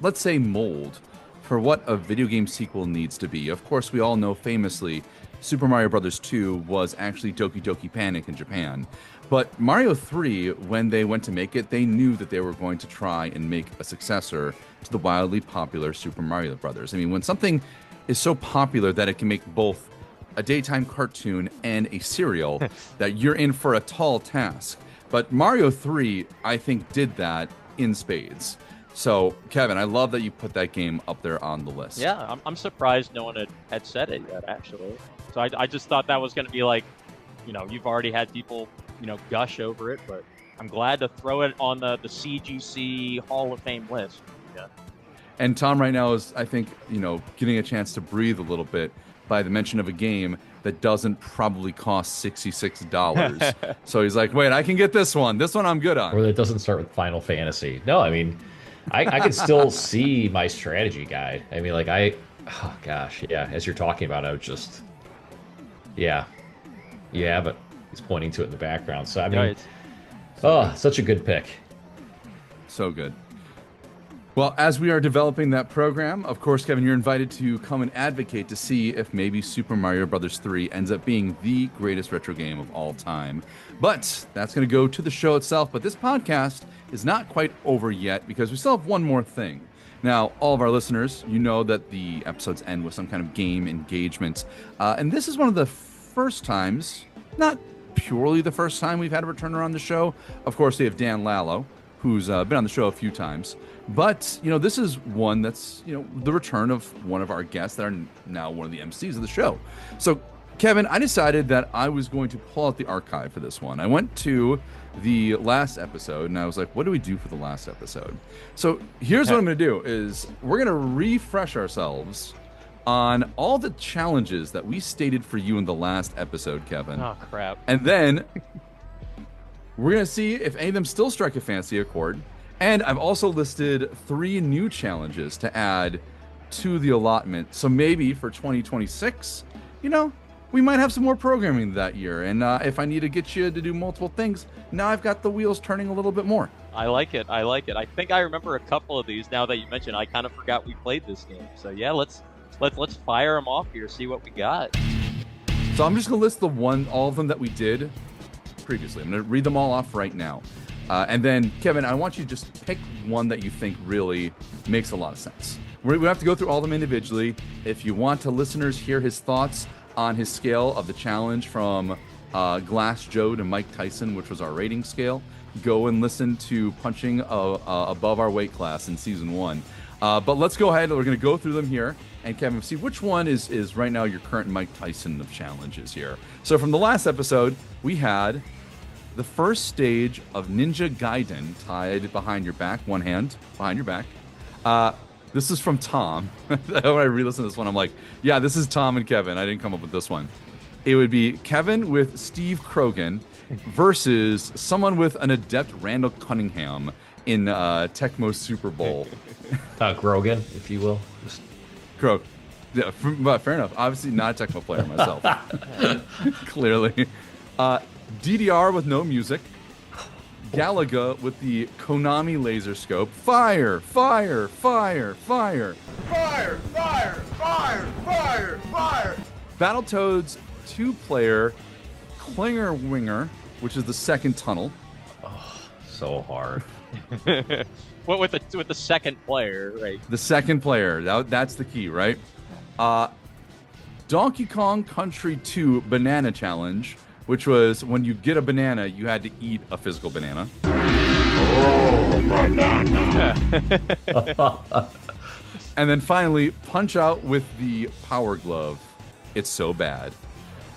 let's say, mold for what a video game sequel needs to be. Of course, we all know famously Super Mario Bros. 2 was actually Doki Doki Panic in Japan. But Mario 3, when they went to make it, they knew that they were going to try and make a successor to the wildly popular Super Mario Bros. I mean, when something is so popular that it can make both a daytime cartoon and a serial, that you're in for a tall task. But Mario 3, I think, did that in spades. So, Kevin, I love that you put that game up there on the list. Yeah, I'm surprised no one had said it yet, actually. So I just thought that was going to be like, you've already had people, gush over it, but I'm glad to throw it on the CGC Hall of Fame list. Yeah. And Tom right now is, I think, getting a chance to breathe a little bit by the mention of a game that doesn't probably cost $66. So he's like, wait, I can get this one. This one I'm good on. Or that doesn't start with Final Fantasy. No, I mean, I could still see my strategy guide. I mean, oh gosh, yeah, as you're talking about it, I would just, yeah, but he's pointing to it in the background. So, I mean, such a good pick. So good. Well, as we are developing that program, of course, Kevin, you're invited to come and advocate to see if maybe Super Mario Bros. 3 ends up being the greatest retro game of all time. But that's going to go to the show itself. But this podcast is not quite over yet because we still have one more thing. Now, all of our listeners, you know that the episodes end with some kind of game engagement. And this is one of the first times, not purely the first time we've had a returner on the show. Of course, we have Dan Lallo, who's been on the show a few times. But, this is one that's, the return of one of our guests that are now one of the MCs of the show. So, Kevin, I decided that I was going to pull out the archive for this one. I went to the last episode, and I was like, what do we do for the last episode? So, here's what I'm going to do, is we're going to refresh ourselves on all the challenges that we stated for you in the last episode, Kevin. Oh, crap. And then we're going to see if any of them still strike a fancy accord. And I've also listed 3 new challenges to add to the allotment. So maybe for 2026, we might have some more programming that year. And if I need to get you to do multiple things, now I've got the wheels turning a little bit more. I like it. I think I remember a couple of these now that you mentioned. I kind of forgot we played this game. So yeah, let's fire them off here, see what we got. So I'm just going to list all of them that we did previously. I'm going to read them all off right now. And then, Kevin, I want you to just pick one that you think really makes a lot of sense. We have to go through all of them individually. If you want to listeners hear his thoughts on his scale of the challenge from Glass Joe to Mike Tyson, which was our rating scale, go and listen to Punching Above Our Weight Class in Season 1. But let's go ahead. We're going to go through them here. And Kevin, see which one is right now your current Mike Tyson of challenges here. So from the last episode, we had the first stage of Ninja Gaiden tied behind your back, one hand behind your back. This is from Tom. When I re-listen to this one, I'm like, yeah, this is Tom and Kevin. I didn't come up with this one. It would be Kevin with Steve Krogan versus someone with an adept Randall Cunningham in Tecmo Super Bowl. Grogan, if you will. Krog. Yeah, but fair enough. Obviously not a Tecmo player myself. Clearly. DDR with no music. Galaga with the Konami laser scope. Fire, fire, fire, fire. Fire, fire, fire, fire, fire. Battletoads 2-player Clinger Winger, which is the second tunnel. So hard. What with the second player, right? The second player. That's the key, right? Donkey Kong Country 2 Banana Challenge, which was when you get a banana, you had to eat a physical banana. And then finally, Punch Out with the Power Glove. It's so bad.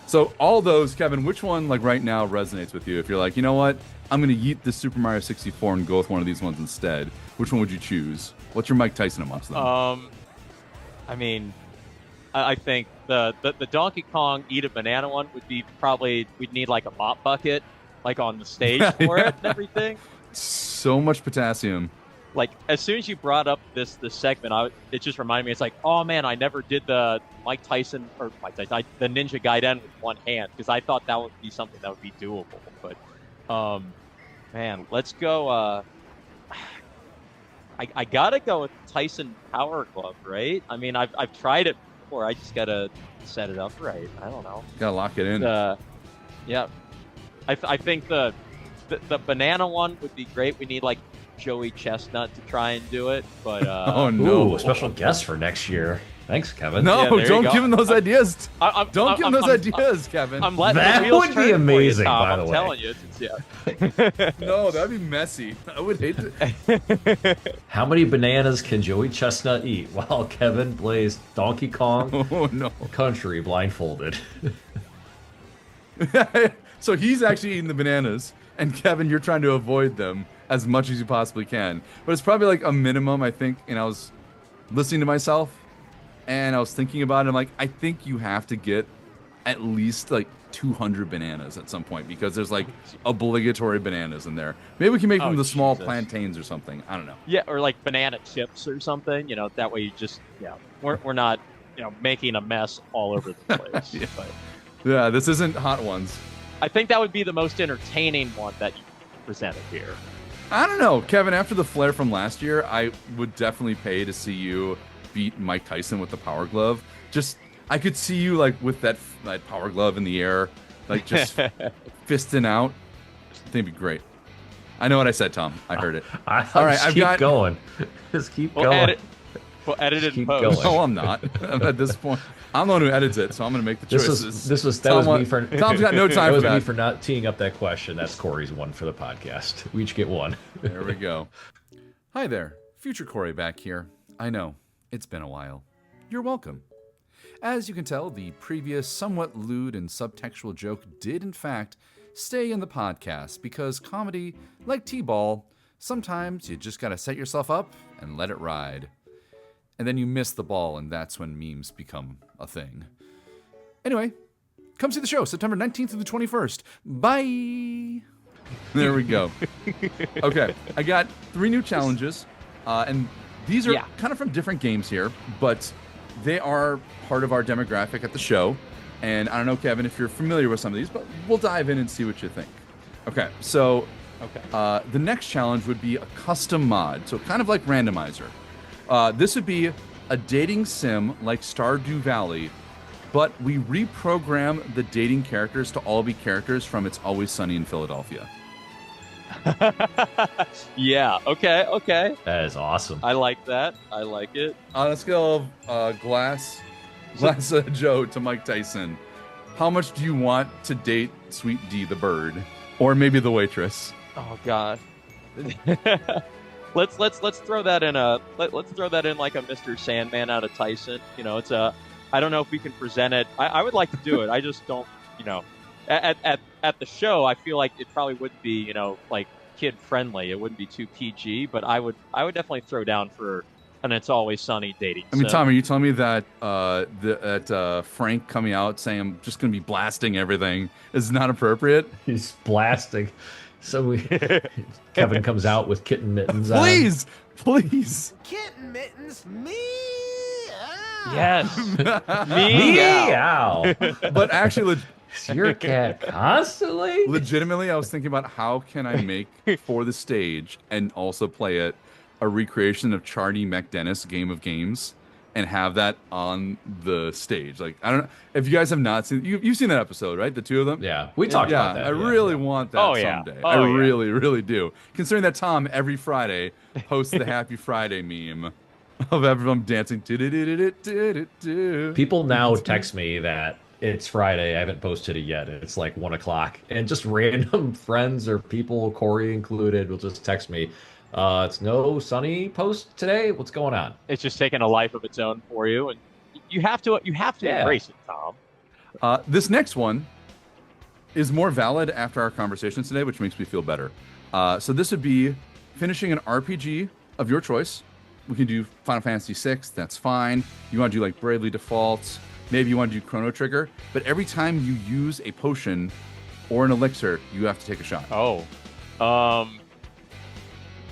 So all those, Kevin, which one like right now resonates with you? If you're like, you know what, I'm gonna yeet this Super Mario 64 and go with one of these ones instead. Which one would you choose? What's your Mike Tyson amongst them? I mean, I think the Donkey Kong eat a banana one would be probably, we'd need like a mop bucket like on the stage for it and everything. So much potassium. Like as soon as you brought up this segment, it just reminded me. It's like, oh man, I never did the the Ninja Gaiden with one hand because I thought that would be something that would be doable. But man, let's go. I gotta go with Tyson Power Glove, right? I mean, I've tried it before. I just gotta set it up right. I don't know. Gotta lock it in. Yeah, I think the banana one would be great. We need like Joey Chestnut to try and do it, but oh no, Ooh, special guest for next year. Thanks, Kevin. No, Yeah, don't give him those ideas. Don't give him those I'm- ideas, Kevin. I'm letting That the wheels would be turn for you, amazing, Tom. by the I'm way. telling you, yeah. No, that'd be messy. I would hate to. How many bananas can Joey Chestnut eat while Kevin plays Donkey Kong Oh no. Country blindfolded? So he's actually eating the bananas, and Kevin, you're trying to avoid them as much as you possibly can. But it's probably like a minimum, I think. And I was listening to myself, and I was thinking about it. I'm like, I think you have to get at least like 200 bananas at some point because there's like obligatory bananas in there. Maybe we can make them the small plantains or something. I don't know. Yeah, or like banana chips or something. You know, that way you just we're not making a mess all over the place. Yeah. But Yeah, this isn't Hot Ones. I think that would be the most entertaining one that you presented here. I don't know, Kevin. After the flare from last year, I would definitely pay to see you beat Mike Tyson with the Power Glove. Just, I could see you like with that Power Glove in the air, like just fisting out. I think it'd be great. I know what I said, Tom. I heard it. All right, I've keep got- going. Just keep going. We'll edit it in keep post. going. No, I'm not. At this point, I'm the one who edits it, so I'm going to make the choices. That Tom, was me for. Tom's got no time That was for me that. for not teeing up that question. That's Corey's one for the podcast. We each get one. There we go. Hi there, future Corey back here. I know, it's been a while. You're welcome. As you can tell, the previous somewhat lewd and subtextual joke did, in fact, stay in the podcast because comedy, like T-ball, sometimes you just gotta set yourself up and let it ride. And then you miss the ball, and that's when memes become a thing. Anyway, come see the show September 19th through the 21st. Bye! There we go. Okay, I got 3 new challenges, and these are kind of from different games here, but they are part of our demographic at the show. And I don't know, Kevin, if you're familiar with some of these, but we'll dive in and see what you think. Okay, so the next challenge would be a custom mod, so kind of like Randomizer. This would be a dating sim like Stardew Valley, but we reprogram the dating characters to all be characters from It's Always Sunny in Philadelphia. Yeah. Okay. That is awesome. I like that. I like it. On a scale of Glass Joe to Mike Tyson, how much do you want to date Sweet D the bird, or maybe the waitress? Oh God. Let's throw that in let's throw that in like a Mr. Sandman out of Tyson. You know, it's a. I don't know if we can present it. I would like to do it. I just don't. You know, at the show, I feel like it probably wouldn't be like kid friendly. It wouldn't be too PG. But I would definitely throw down for an It's Always Sunny dating. I mean, sim. Tom, are you telling me that Frank coming out saying I'm just going to be blasting everything is not appropriate? He's blasting. So Kevin comes out with kitten mittens on. Please. Kitten mittens, me. Yes. Meow. But actually, Your cat constantly? Legitimately, I was thinking about how can I make for the stage and also play it a recreation of Charlie McDennis Game of Games and have that on the stage. Like, I don't know if you guys have not seen you've seen that episode, right? The two of them? Yeah, we talked about that. I yeah, really yeah. want that Oh, yeah. someday. Oh, I yeah. really, really do. Considering that Tom every Friday posts the Happy Friday meme of everyone dancing. People now text me that it's Friday. I haven't posted it yet. It's like 1:00, and just random friends or people, Corey included, will just text me. It's no sunny post today. What's going on? It's just taking a life of its own for you, and you have to Yeah. embrace it, Tom. This next one is more valid after our conversations today, which makes me feel better. So this would be finishing an RPG of your choice. We can do Final Fantasy VI. That's fine. You want to do like Bravely Default. Maybe you want to do Chrono Trigger. But every time you use a potion or an elixir, you have to take a shot. Oh,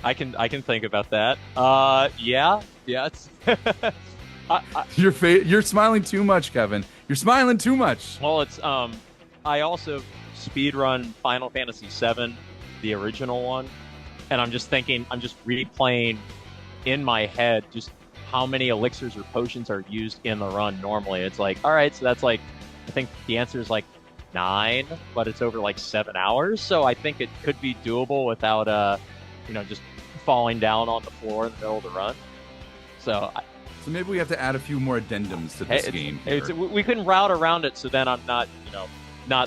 I can think about that. Yeah. It's You're smiling too much, Kevin. You're smiling too much. well, it's I also speedrun Final Fantasy VII, the original one, and I'm just replaying in my head just how many elixirs or potions are used in the run normally. It's like, all right, so that's like, I think the answer is like 9, but it's over like 7 hours. So I think it could be doable without just falling down on the floor in the middle of the run. So So maybe we have to add a few more addendums to this game here. we can route around it so then I'm not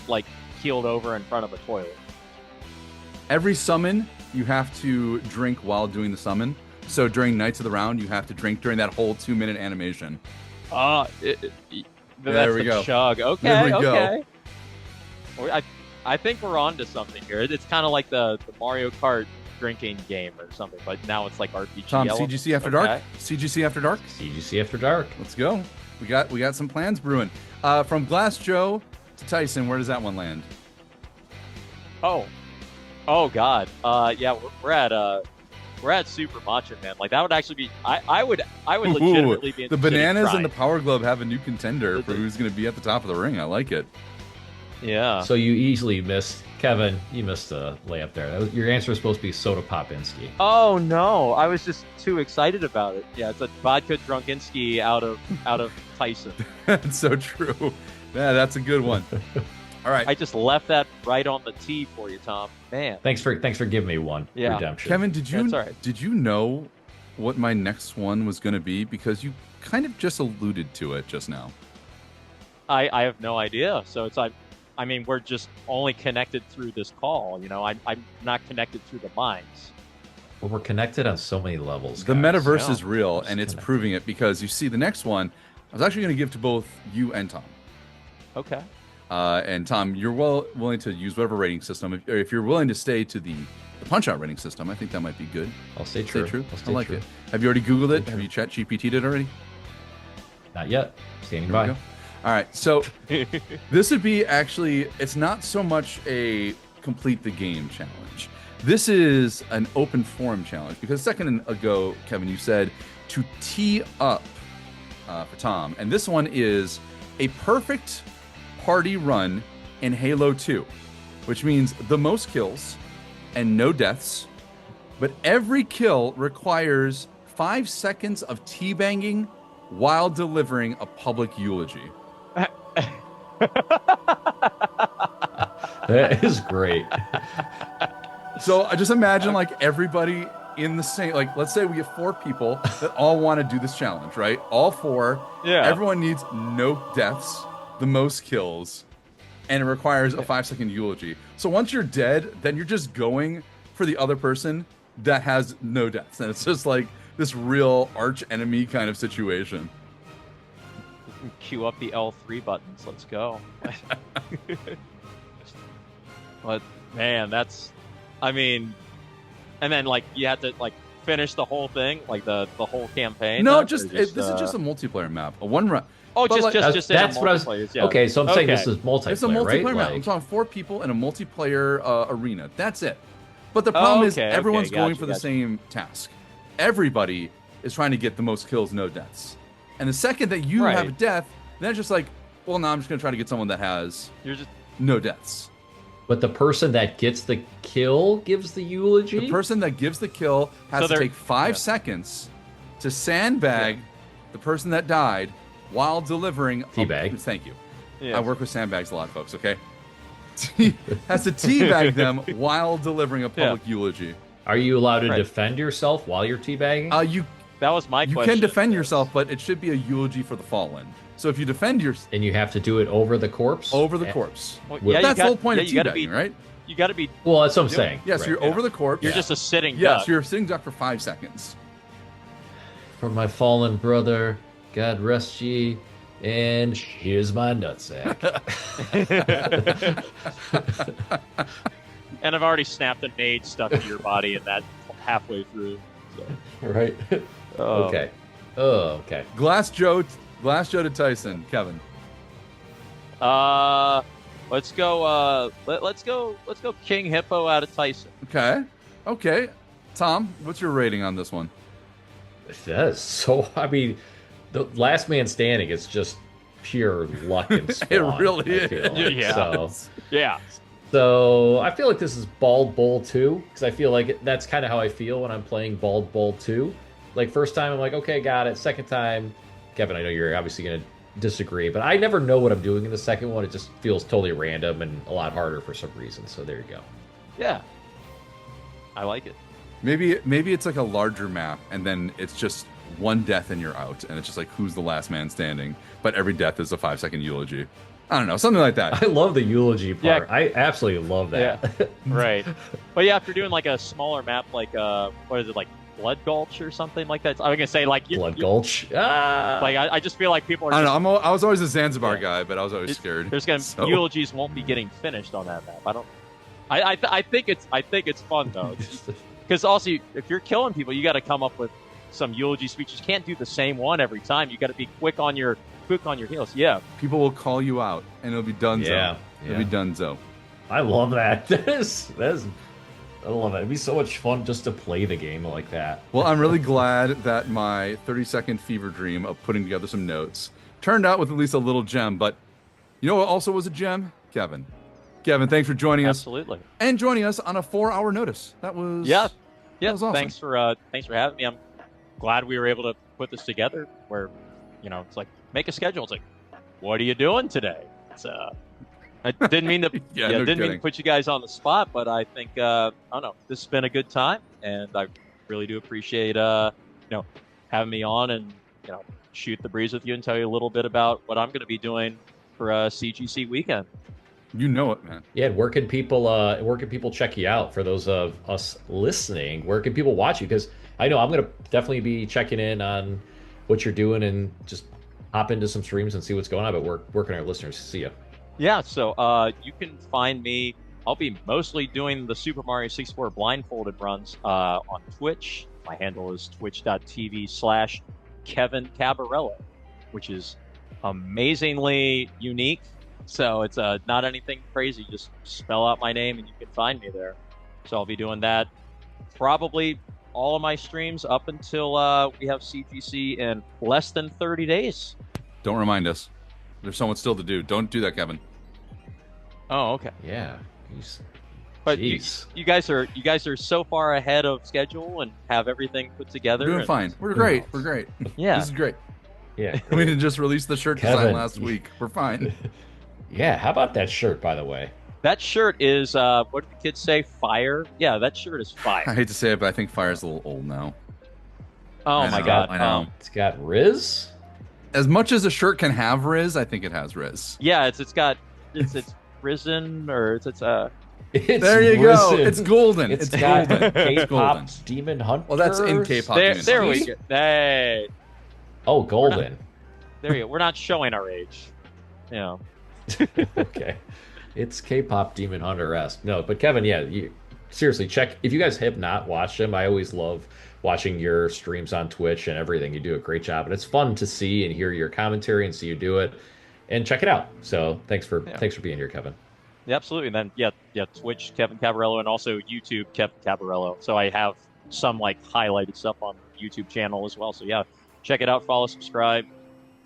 like keeled over in front of a toilet. Every summon, you have to drink while doing the summon. So during Knights of the Round, you have to drink during that whole 2-minute animation. That's There we the go. chug. Okay, There we go. okay. I think we're on to something here. It's kind of like the Mario Kart drinking game or something, but now it's like RPG. Tom, elements. CGC After Okay. Dark? CGC After Dark? CGC After Dark. Let's go. We got some plans brewing. From Glass Joe to Tyson, where does that one land? Oh God. Yeah, we're at Super Macho Man. Like that would actually be. I would legitimately be. The interested in Bananas and trying. the Power Glove have a new contender for who's going to be at the top of the ring. I like it. Yeah. So you easily missed, Kevin. You missed a layup there. Your answer was supposed to be Soda Popinski. Oh no, I was just too excited about it. Yeah, it's a vodka drunkinski out of Tyson. That's so true. Yeah, that's a good one. All right, I just left that right on the tee for you, Tom. Man. Thanks for giving me one Yeah. redemption. Kevin, That's all right. did you know what my next one was going to be? Because you kind of just alluded to it just now. I have no idea. So it's like, I mean, we're just only connected through this call. I'm not connected through the minds. Well, we're connected on so many levels. The guys. metaverse Yeah. is real, Just and it's connected. proving it because you see the next one. I was actually going to give to both you and Tom. Okay. And Tom, you're willing to use whatever rating system. If you're willing to stay to the Punch-Out rating system, I think that might be good. I'll stay true. Stay true. I'll stay I like true. it. Have you already Googled it? Stay Have you chat GPT'd it already? Not yet. Standing Here we by. go. All right. So this would be actually, it's not so much a complete the game challenge. This is an open forum challenge because a second ago, Kevin, you said to tee up for Tom. And this one is a perfect party run in Halo 2, which means the most kills and no deaths. But every kill requires 5 seconds of teabagging while delivering a public eulogy. That is great. So I just imagine like everybody in the same, like let's say we have 4 people that all want to do this challenge, right? All 4. Yeah. Everyone needs no deaths, the most kills, and it requires a 5-second eulogy. So once you're dead, then you're just going for the other person that has no deaths. And it's just like this real arch enemy kind of situation. Cue up the L3 buttons. Let's go. But man, and then like you have to like finish the whole thing, like the whole campaign. No, then, or this is just a multiplayer map, a one run. Oh, But, like, just in that's a what I was. multiplayer, yeah. Okay, so I'm saying this Okay. is multiplayer, It's a multiplayer right? map. I'm Like, talking 4 people in a multiplayer arena. That's it. But the problem is Okay, everyone's going gotcha, for the gotcha. same task. Everybody is trying to get the most kills, no deaths. And the second that you have a Right. death, then it's just like, well, now I'm just going to try to get someone that has. You're just no deaths. But the person that gets the kill gives the eulogy? The person that gives the kill has So to take 5 seconds to sandbag the person that died while delivering. Teabag. Thank you. Yeah. I work with sandbags a lot, folks. Okay. Has to teabag them while delivering a public eulogy. Are you allowed to Right. defend yourself while you're teabagging? You That was my you question. can defend yourself, but it should be a eulogy for the fallen. So if you defend your And you have to do it over the corpse? over the corpse, Well, Well, that's the whole point of you gotta teabagging, be, right? You got to be. Well, that's what I'm saying. Yes, Right. you're over the corpse. You're just a sitting yes, duck. you're sitting duck for 5 seconds. For my fallen brother, God rest ye, and here's my nutsack. And I've already snapped a nade stuck to your body, and that halfway through. So. Right? Okay. Oh, okay. Glass Joe to Tyson, Kevin. Let's go. Let's go King Hippo out of Tyson. Okay. Tom, what's your rating on this one? That is so. I mean, the last man standing is just pure luck and spawn. really I feel is. like. Yeah. So, so I feel like this is Bald Bull 2 because I feel like that's kind of how I feel when I'm playing Bald Bull 2. Like first time I'm like, okay, got it. Second time, Kevin, I know you're obviously gonna disagree, but I never know what I'm doing in the second one. It just feels totally random and a lot harder for some reason. So there you go. Yeah. I like it. Maybe it's like a larger map, and then it's just one death and you're out, and it's just like who's the last man standing. But every death is a 5-second eulogy. I don't know, something like that. I love the eulogy part. Yeah. I absolutely love that. Yeah. Right. But yeah, if you're doing like a smaller map, like what is it, like Blood Gulch or something like that? I was gonna say like Blood Gulch. Ah. Like I just feel like people are. I Just, don't know. I was always a Zanzibar Yeah. guy, but I was always scared. There's gonna So- eulogies won't be getting finished on that map. I think it's fun though, because also if you're killing people, you got to come up with some eulogy speeches. You can't do the same one every time. You got to be quick on your heels. Yeah. People will call you out, and it'll be donezo. Yeah, It'll be donezo. I love that. That is, I love it. It'd be so much fun just to play the game like that. Well, I'm really glad that my 30-second fever dream of putting together some notes turned out with at least a little gem. But you know what also was a gem? Kevin. Kevin, thanks for joining us. Absolutely. And joining us on a 4-hour notice. That was Yeah. That was awesome. Thanks for having me. I'm glad we were able to put this together. Where, it's like make a schedule. It's like, what are you doing today? It's I didn't mean to. Yeah, no didn't mean to kidding. put you guys on the spot, but I think I don't know. This has been a good time, and I really do appreciate having me on and shoot the breeze with you and tell you a little bit about what I'm going to be doing for CGC weekend. You know it, man. Yeah, where can people check you out? For those of us listening, where can people watch you? Because I know I'm gonna definitely be checking in on what you're doing and just hop into some streams and see what's going on. But where can our listeners see you? Yeah, so you can find me. I'll be mostly doing the Super Mario 64 blindfolded runs on Twitch. My handle is twitch.tv/Kevin Cabarello, which is amazingly unique. So it's not anything crazy. Just spell out my name and you can find me there. So I'll be doing that probably all of my streams up until we have CGC in less than 30 days. Don't remind us. There's so much still to do. Don't do that, Kevin. Oh, okay. Yeah. But you Jeez. guys are so far ahead of schedule and have everything put together. We're doing and- fine. We're great. We're great. Yeah. This is great. Yeah. We didn't just release the shirt design Kevin. last week. We're fine. Yeah. How about that shirt, by the way? That shirt is what did the kids say? Fire? Yeah, that shirt is I fire. hate to say it, but I think Fire's a little old now. Oh I my know, god. I know. It's got Riz. As much as a shirt can have Riz, I think it has Riz. Yeah, it's risen or it's It's There you go. risen. It's golden. It's It's got golden. It's golden. K-pop Demon Hunter. Well, that's in K-pop. there. Demon There Hunters. we go. Hey, Oh, golden. there you go. We're not showing our age. Okay. It's K-pop Demon Hunter-esque. No, but Kevin, yeah, seriously, check. If you guys have not watched him, I always love watching your streams on Twitch and everything. You do a great job, and it's fun to see and hear your commentary and see you do it. And check it out. So thanks for being here, Kevin. Yeah, absolutely. And then Twitch Kevin Cabarello and also YouTube Kevin Cabarello. So I have some like highlighted stuff on the YouTube channel as well. So yeah, check it out, follow, subscribe.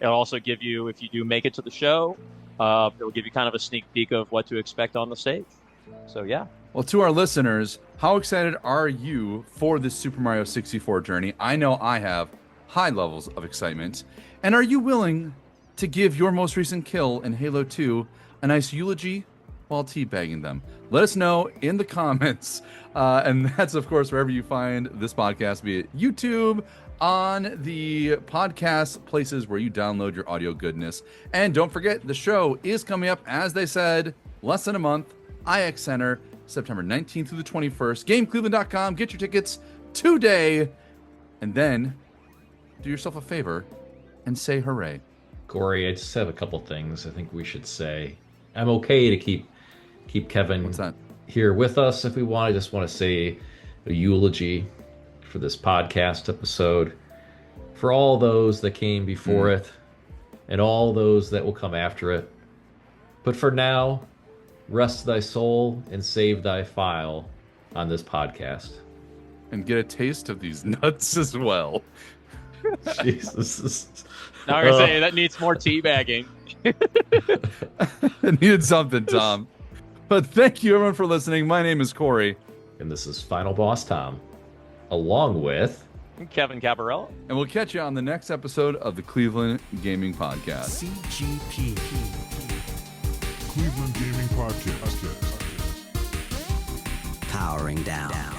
It'll also give you, if you do make it to the show, It'll give you kind of a sneak peek of what to expect on the stage. So yeah. Well, to our listeners, how excited are you for this Super Mario 64 journey? I know I have high levels of excitement. And are you willing to give your most recent kill in Halo 2 a nice eulogy while teabagging them? Let us know in the comments. And that's, of course, wherever you find this podcast, be it YouTube, on the podcast places where you download your audio goodness. And don't forget, the show is coming up, as they said, less than a month. IX Center, September 19th through the 21st. GameCleveland.com. Get your tickets today. And then do yourself a favor and say hooray. Corey, I just have a couple things I think we should say. I'm okay to keep Kevin What's that? here with us if we want. I just want to say a eulogy for this podcast episode, for all those that came before it and all those that will come after it. But for now, rest thy soul and save thy file on this podcast. And get a taste of these nuts as well. Jesus. Now I'm going to say that needs more teabagging. I needed something, Tom. But thank you, everyone, for listening. My name is Corey. And this is Final Boss Tom, along with Kevin Cabarello. And we'll catch you on the next episode of the Cleveland Gaming Podcast. CGP. Cleveland Gaming Podcast. Powering down.